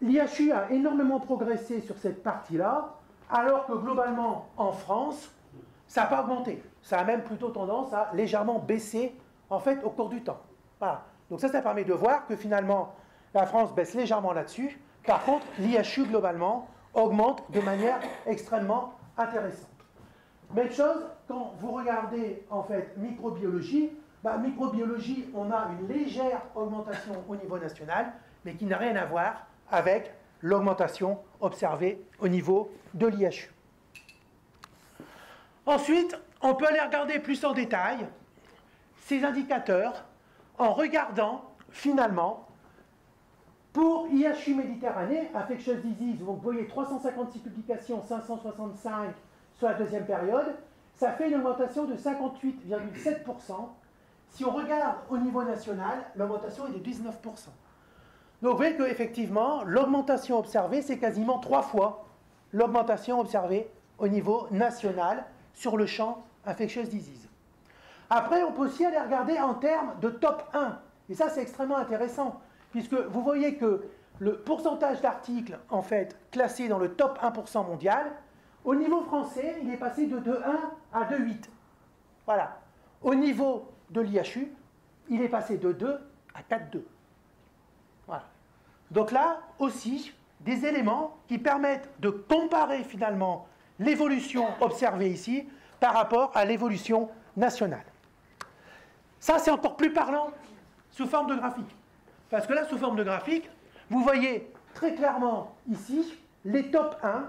l'IHU a énormément progressé sur cette partie-là, alors que globalement, en France, ça n'a pas augmenté. Ça a même plutôt tendance à légèrement baisser, en fait, au cours du temps. Voilà. Donc ça permet de voir que finalement, la France baisse légèrement là-dessus. Par contre, l'IHU, globalement, augmente de manière extrêmement intéressante. Même chose, quand vous regardez, en fait, microbiologie, microbiologie, on a une légère augmentation au niveau national, mais qui n'a rien à voir avec l'augmentation observée au niveau de l'IHU. Ensuite, on peut aller regarder plus en détail ces indicateurs en regardant, finalement, pour IHU Méditerranée, Infectious Disease, vous voyez 356 publications, 565 sur la deuxième période, ça fait une augmentation de 58,7%. Si on regarde au niveau national, l'augmentation est de 19%. Donc vous voyez qu'effectivement, l'augmentation observée, c'est quasiment 3 fois l'augmentation observée au niveau national sur le champ Infectious Disease. Après, on peut aussi aller regarder en termes de top 1. Et ça, c'est extrêmement intéressant, puisque vous voyez que le pourcentage d'articles, en fait, classés dans le top 1% mondial, au niveau français, il est passé de 2,1 à 2,8. Voilà. Au niveau de l'IHU, il est passé de 2 à 4,2. Voilà. Donc là, aussi, des éléments qui permettent de comparer finalement l'évolution observée ici par rapport à l'évolution nationale. Ça, c'est encore plus parlant sous forme de graphique. Parce que là, sous forme de graphique, vous voyez très clairement ici les top 1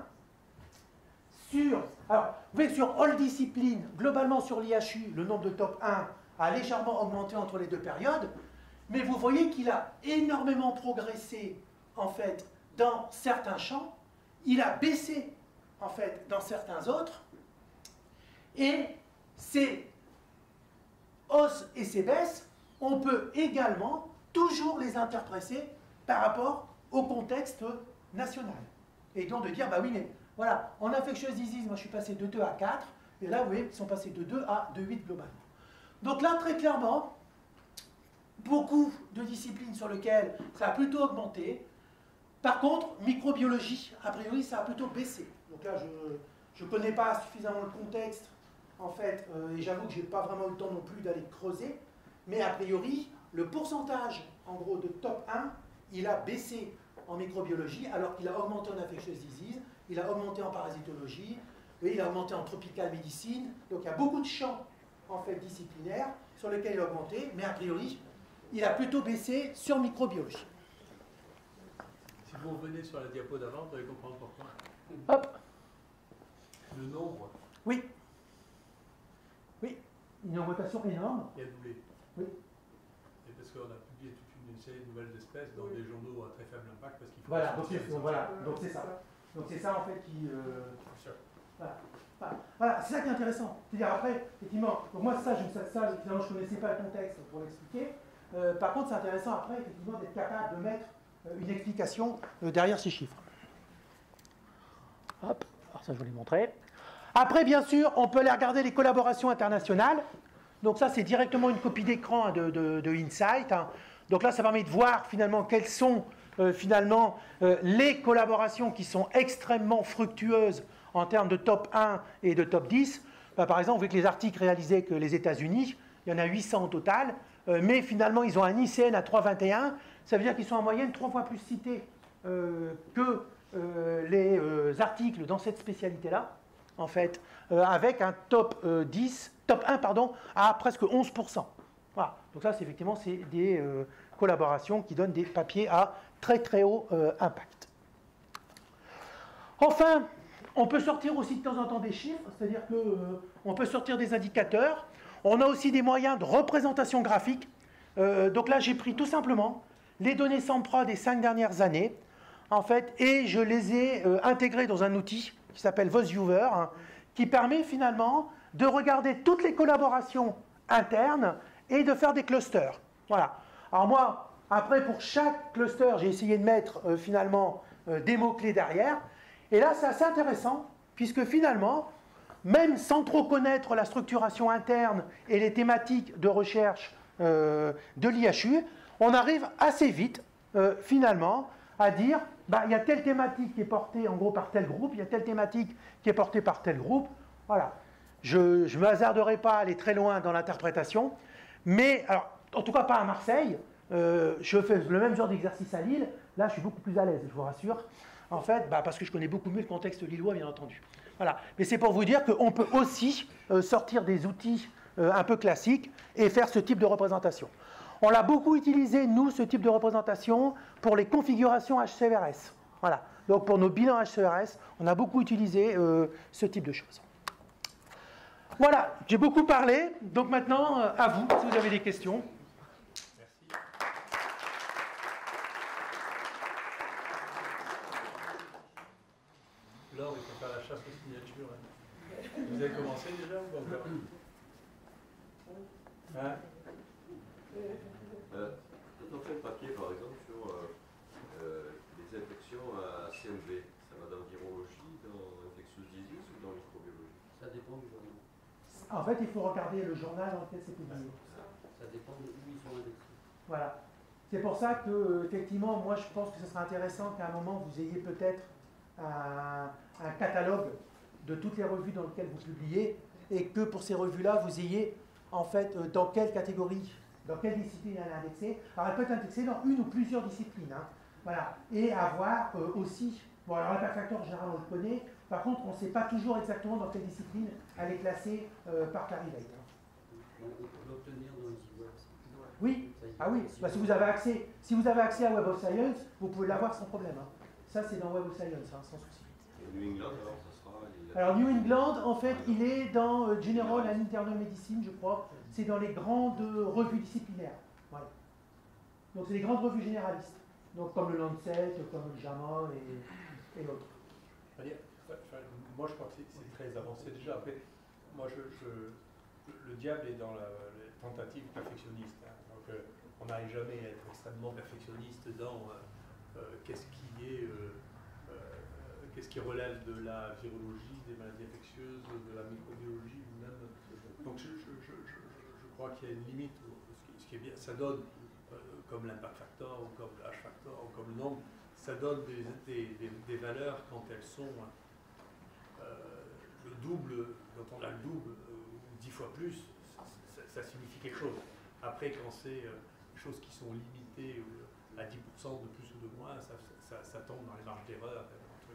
sur... Alors, vous voyez sur All Discipline, globalement sur l'IHU, le nombre de top 1 a légèrement augmenté entre les deux périodes, mais vous voyez qu'il a énormément progressé, en fait, dans certains champs, il a baissé, en fait, dans certains autres, et ces hausses et ces baisses, on peut également toujours les interpréter par rapport au contexte national. Et donc de dire, bah oui, mais voilà, en infectious disease, moi je suis passé de 2 à 4, et là, vous voyez, ils sont passés de 2 à 2,8 globalement. Donc là, très clairement, beaucoup de disciplines sur lesquelles ça a plutôt augmenté. Par contre, microbiologie, a priori, ça a plutôt baissé. Donc là, je ne connais pas suffisamment le contexte, en fait, et j'avoue que je n'ai pas vraiment eu le temps non plus d'aller creuser, mais a priori, le pourcentage, en gros, de top 1, il a baissé en microbiologie, alors qu'il a augmenté en infectious disease, il a augmenté en parasitologie, et il a augmenté en tropical médecine. Donc il y a beaucoup de champs, en fait, disciplinaires sur lesquels il a augmenté, mais a priori, il a plutôt baissé sur microbiologie. Si vous revenez sur la diapo d'avant, vous allez comprendre pourquoi. Hop. Le nombre. Oui. Oui, une augmentation énorme. Il a doublé. Oui. Et parce qu'on a publié toute une série de nouvelles espèces dans des journaux à très faible impact. Parce qu'il faut Voilà, donc c'est ça. Donc c'est ça en fait qui... Voilà, c'est ça qui est intéressant. C'est-à-dire après, effectivement, donc moi ça, finalement je ne connaissais pas le contexte pour l'expliquer. Par contre, c'est intéressant après, effectivement, d'être capable de mettre une explication derrière ces chiffres. Hop, alors ça je vais vous les montrer. Après, bien sûr, on peut aller regarder les collaborations internationales. Donc ça, c'est directement une copie d'écran de Insight. Donc là, ça permet de voir finalement quelles sont les collaborations qui sont extrêmement fructueuses en termes de top 1 et de top 10. Par exemple, vous voyez que les articles réalisés que les États-Unis, il y en a 800 au total, mais finalement, ils ont un ICN à 3,21. Ça veut dire qu'ils sont en moyenne 3 fois plus cités que les articles dans cette spécialité-là, en fait, avec un top 1 à presque 11%. Voilà. Donc ça, c'est effectivement des collaborations qui donnent des papiers à très très haut impact. Enfin, on peut sortir aussi de temps en temps des chiffres, c'est-à-dire qu'on peut sortir des indicateurs. On a aussi des moyens de représentation graphique. Donc là, j'ai pris tout simplement les données SAMPRA des 5 dernières années, en fait, et je les ai intégrées dans un outil qui s'appelle VozViewer, qui permet finalement de regarder toutes les collaborations internes et de faire des clusters. Voilà. Alors moi, après, pour chaque cluster, j'ai essayé de mettre finalement des mots-clés derrière. Et là, c'est assez intéressant, puisque finalement, même sans trop connaître la structuration interne et les thématiques de recherche de l'IHU, on arrive assez vite, finalement, à dire, il y a telle thématique qui est portée en gros par tel groupe, il y a telle thématique qui est portée par tel groupe. Voilà. Je ne me hasarderai pas à aller très loin dans l'interprétation, mais, alors, en tout cas pas à Marseille. Je fais le même genre d'exercice à Lille. Là, je suis beaucoup plus à l'aise, je vous rassure. En fait, parce que je connais beaucoup mieux le contexte lillois, bien entendu. Voilà. Mais c'est pour vous dire qu'on peut aussi sortir des outils un peu classiques et faire ce type de représentation. On l'a beaucoup utilisé, nous, ce type de représentation, pour les configurations HCRS. Voilà. Donc, pour nos bilans HCRS, on a beaucoup utilisé ce type de choses. Voilà, j'ai beaucoup parlé. Donc maintenant, à vous, si vous avez des questions. Laure, il faut faire la chasse aux signatures. Hein. Vous avez commencé déjà ou pas encore? Hein? Quand on fait le papier, par exemple, sur les infections à CMV, ça va dans virologie, dans infectious disease ou dans microbiologie? Ça dépend du journal. En fait, il faut regarder le journal dans lequel c'est publié. Ça dépend de où ils sont indexés. Voilà. C'est pour ça que, effectivement, moi, je pense que ce serait intéressant qu'à un moment, vous ayez peut-être un catalogue de toutes les revues dans lesquelles vous publiez et que pour ces revues-là, vous ayez, en fait, dans quelle catégorie, dans quelle discipline elle est indexée. Alors, elle peut être indexée dans une ou plusieurs disciplines. Hein. Voilà. Et avoir aussi, bon, alors l'impact factor, en général, on le connaît. Par contre, on ne sait pas toujours exactement dans quelle discipline elle est classée par Clarivate. On peut l'obtenir dans le site web. Oui, ah oui, si vous avez accès à Web of Science, vous pouvez l'avoir sans problème. Hein. Ça, c'est dans Web of Science, hein, sans souci. Et New England, alors, ça sera... Alors, New England, en fait, il est dans General and Internal Medicine, je crois. C'est dans les grandes revues disciplinaires. Voilà. Donc, c'est les grandes revues généralistes. Donc, comme le Lancet, comme le JAMA et l'autre. Moi, je crois que c'est très avancé déjà. Après, moi, le diable est dans les tentatives perfectionnistes. Hein. Donc, on n'arrive jamais à être extrêmement perfectionniste dans qu'est-ce qui relève de la virologie, des maladies infectieuses, de la microbiologie ou même. Donc, je crois qu'il y a une limite. Ce qui est bien, ça donne, comme l'impact factor, ou comme le H factor, ou comme le nombre, ça donne des valeurs quand elles sont le double, quand on a le double ou 10 fois plus, ça signifie quelque chose. Après, quand c'est des choses qui sont limitées à 10% de plus ou de moins, ça tombe dans les marges d'erreur.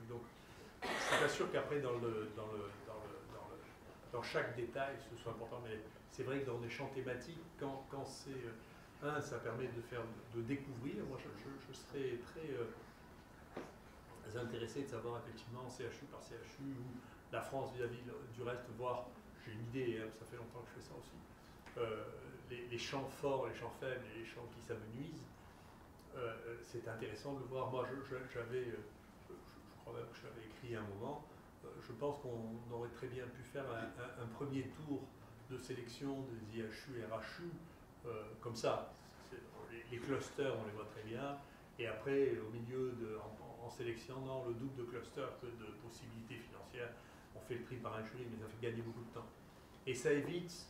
Donc, je suis pas sûr qu'après, dans chaque détail, ce soit important, mais c'est vrai que dans des champs thématiques, quand c'est... ça permet de découvrir. Moi, je serais très intéressé de savoir effectivement CHU par CHU ou la France vis-à-vis du reste, voir, j'ai une idée, hein, ça fait longtemps que je fais ça aussi, les champs forts, les champs faibles et les champs qui s'amenuisent. C'est intéressant de le voir. Moi, je crois même que je l'avais écrit à un moment, je pense qu'on aurait très bien pu faire un premier tour de sélection des IHU et RHU comme ça. Les clusters, on les voit très bien, et après, au milieu, en sélectionnant le double de clusters que de possibilités financières, on fait le tri par un jury, mais ça fait gagner beaucoup de temps. Et ça évite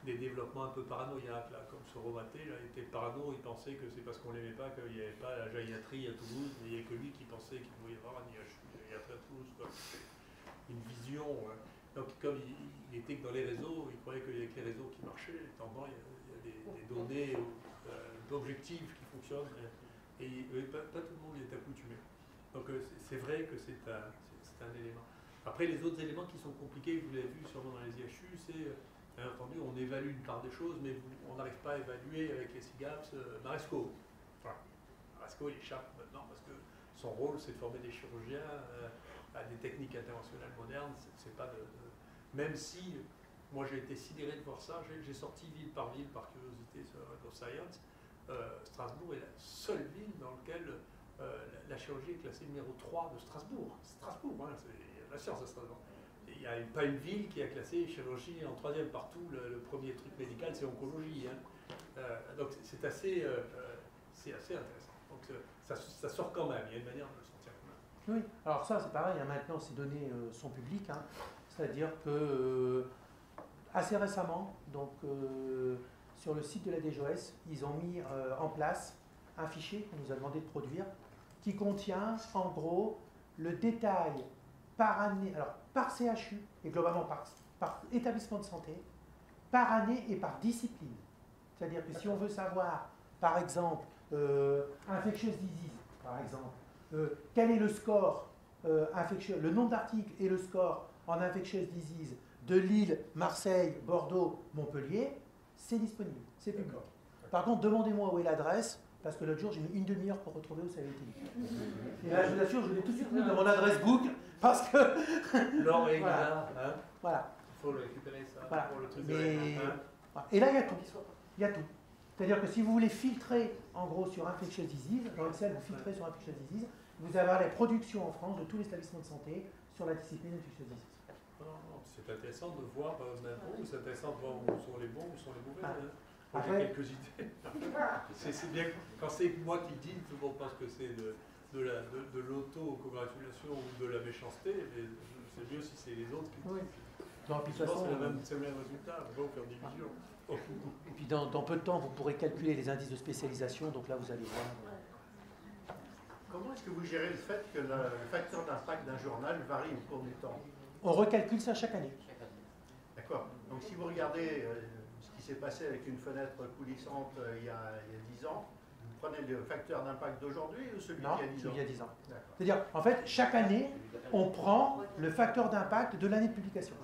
des développements un peu paranoïaques, là, comme ce Romaté, là, il était parano, il pensait que c'est parce qu'on ne l'aimait pas qu'il n'y avait pas la gériatrie à Toulouse, mais il n'y avait que lui qui pensait qu'il pouvait y avoir un IHU gériatrie à Toulouse, quoi. Une vision. Hein. Donc, comme il était que dans les réseaux, il croyait qu'il n'y avait que les réseaux qui marchaient, tant bon, il y a des données objectives qui fonctionnent, et pas tout le monde y est accoutumé. Donc, c'est vrai que c'est un élément. Après, les autres éléments qui sont compliqués, vous l'avez vu sûrement dans les IHU, c'est, bien entendu, on évalue une part des choses, mais on n'arrive pas à évaluer avec les SIGAPS Maresco. Enfin, Maresco, il échappe maintenant parce que son rôle, c'est de former des chirurgiens à des techniques interventionnelles modernes. C'est pas même si, moi j'ai été sidéré de voir ça, j'ai sorti ville par curiosité sur Web of Science. Strasbourg est la seule ville dans laquelle la chirurgie est classée numéro 3 de Strasbourg. Strasbourg, hein, c'est la science à Strasbourg. Il n'y a pas une ville qui a classé chirurgie en 3e partout. Le premier truc médical, c'est oncologie. Hein. Donc c'est assez intéressant. Donc ça sort quand même, il y a une manière de le sentir quand même. Oui, alors ça c'est pareil, hein, maintenant ces données sont publiques, hein, c'est-à-dire que assez récemment, donc sur le site de la DGOS, ils ont mis en place un fichier qu'on nous a demandé de produire qui contient en gros le détail par année, alors par CHU et globalement par établissement de santé, par année et par discipline. C'est-à-dire que si on veut savoir, par exemple, infectious disease, par exemple, quel est le score le nombre d'articles et le score en infectious disease de Lille, Marseille, Bordeaux, Montpellier, c'est disponible, c'est public. Par contre, demandez-moi où est l'adresse, parce que l'autre jour, j'ai mis une demi-heure pour retrouver où ça avait été mis. Et là, je vous assure, je l'ai tout de suite mis dans mon adresse book, parce que... L'or est voilà. là, hein. Voilà. Il faut le récupérer, ça, Voilà. pour le truc Mais- de hein. Voilà. Et là, il y a tout. Il y a tout. C'est-à-dire que si vous voulez filtrer, en gros, sur infectious disease, dans Excel, vous filtrez sur infectious disease, vous allez avoir les productions en France de tous les établissements de santé sur la discipline infectious disease. Non, c'est intéressant de voir c'est intéressant de voir où sont les bons, où sont les mauvais. Ah. Hein. Moi, Après- j'ai quelques idées. C'est bien, quand c'est moi qui le dis, tout le monde pense que c'est de l'auto-congratulation ou de la méchanceté, mais c'est mieux si c'est les autres qui le Oui. disent. Non, puis de Je toute pense façon, que c'est le même résultat, on va faire division. et puis dans peu de temps, vous pourrez calculer les indices de spécialisation, donc là, vous allez voir. Comment est-ce que vous gérez le fait que le facteur d'impact d'un journal varie au cours du temps? On recalcule ça chaque année. D'accord. Donc si vous regardez ce qui s'est passé avec une fenêtre coulissante il y a 10 ans, vous prenez le facteur d'impact d'aujourd'hui ou celui Non, d'il y a 10 ans? il y a 10 ans. D'accord. C'est-à-dire, en fait, chaque année, on prend le facteur d'impact de l'année de publication.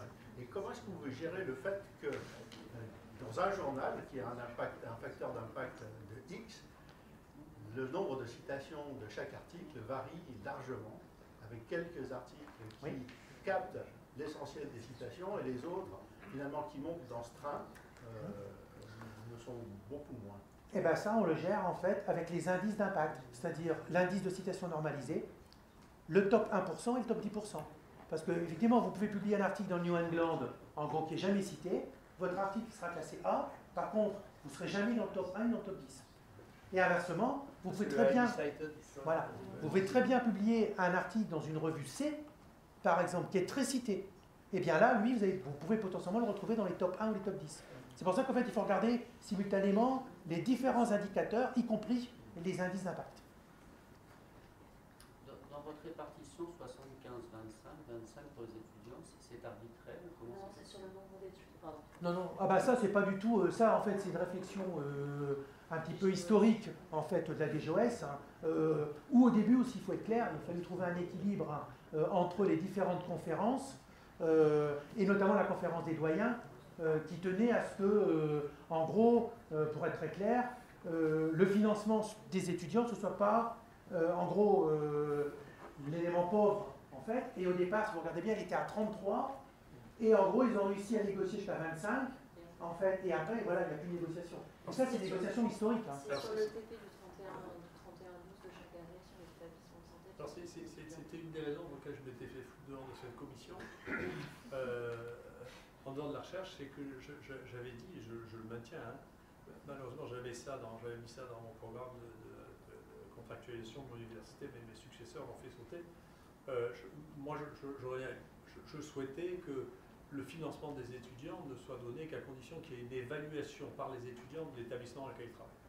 Et comment est-ce que vous gérez le fait que dans un journal qui a un facteur d'impact de X, le nombre de citations de chaque article varie largement, avec quelques articles qui Oui. captent l'essentiel des citations et les autres, finalement, qui montent dans ce train, ne sont beaucoup moins. Et bien ça, on le gère en fait avec les indices d'impact, c'est-à-dire l'indice de citation normalisé, le top 1% et le top 10%. Parce que, effectivement, vous pouvez publier un article dans le New England, en gros, qui n'est jamais cité, votre article sera classé A, par contre, vous ne serez jamais dans le top 1 et dans le top 10. Et inversement, vous pouvez très bien, voilà, vous pouvez très bien publier un article dans une revue C, par exemple, qui est très cité. Et bien là, lui, vous pouvez potentiellement le retrouver dans les top 1 ou les top 10. C'est pour ça qu'en fait, il faut regarder simultanément les différents indicateurs, y compris les indices d'impact. Dans votre répartition 75-25, 25 pour les étudiants, c'est arbitraire? Comment Non, ça c'est sur le nombre d'études, pardon. Non, non, ah bah ça, c'est pas du tout. Ça, en fait, c'est une réflexion un petit peu historique, en fait, de la DGOS, hein, où au début aussi, il faut être clair, il fallait trouver un équilibre entre les différentes conférences, et notamment la conférence des doyens, qui tenait à ce que, en gros, pour être très clair, le financement des étudiants, ce ne soit pas, en gros, l'élément pauvre, en fait. Et au départ, si vous regardez bien, il était à 33, et en gros, ils ont réussi à négocier jusqu'à 25, en fait, et après, voilà, il n'y a plus de négociation. Donc ça, c'est une négociation historique. Hein. C'est sur le TP du 31-12 de chaque année sur les établissements de santé. Alors, c'était une des raisons pour lesquelles je m'étais fait foutre dehors de cette commission. En dehors de la recherche, c'est que j'avais dit, et je le maintiens, hein, malheureusement j'avais mis ça dans mon programme de contractualisation de mon université, mais mes successeurs l'ont fait sauter. Je souhaitais que le financement des étudiants ne soit donné qu'à condition qu'il y ait une évaluation par les étudiants de l'établissement dans lequel ils travaillent.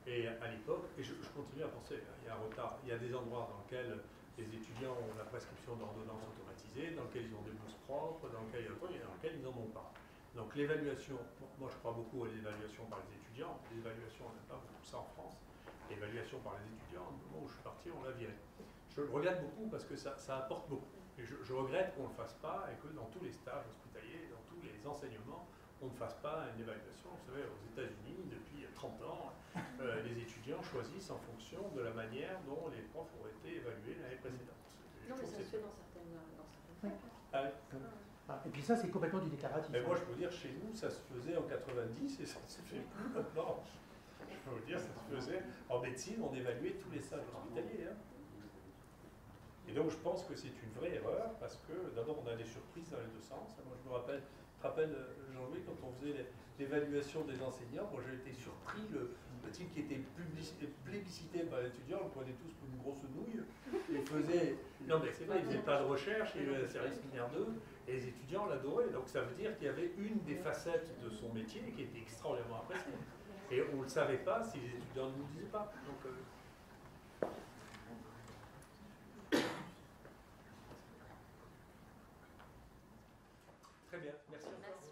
Et à l'époque, et je continue à penser, il y a un retard, il y a des endroits dans lesquels les étudiants ont la prescription d'ordonnances automatisées, dans lesquels ils ont des bourses propres, dans lesquels ils n'en ont pas. Donc l'évaluation, moi je crois beaucoup à l'évaluation par les étudiants, l'évaluation, on n'a pas beaucoup ça en France, l'évaluation par les étudiants, au moment où je suis parti, on l'a viré. Je le regrette beaucoup parce que ça apporte beaucoup. Et je regrette qu'on ne le fasse pas et que dans tous les stages hospitaliers, dans tous les enseignements, on ne fasse pas une évaluation. Vous savez, aux États-Unis, depuis 30 ans, les étudiants choisissent en fonction de la manière dont les profs ont été évalués l'année précédente. Non, mais ça se fait dans certaines facs. Ah oui. Ah, et puis ça, c'est complètement du déclaratif. Mais moi, je peux dire, chez nous, ça se faisait en 90 et ça ne se fait plus maintenant. Je peux vous dire, ça se faisait en médecine, on évaluait tous les stages hospitaliers. Hein. Et donc, je pense que c'est une vraie erreur parce que, d'abord, on a des surprises dans les deux sens. Moi, je me rappelle, Jean-Louis, quand on faisait l'évaluation des enseignants, moi, j'ai été surpris, le type qui était plébiscité par les étudiants, on le prenait tous pour une grosse nouille. Il faisait, non mais c'est vrai, il faisait pas de recherche, il avait un service mineur 2, et les étudiants l'adoraient. Donc ça veut dire qu'il y avait une des facettes de son métier qui était extraordinairement appréciée. Et on ne le savait pas si les étudiants ne nous le disaient pas. Donc, très bien. Merci encore. Merci.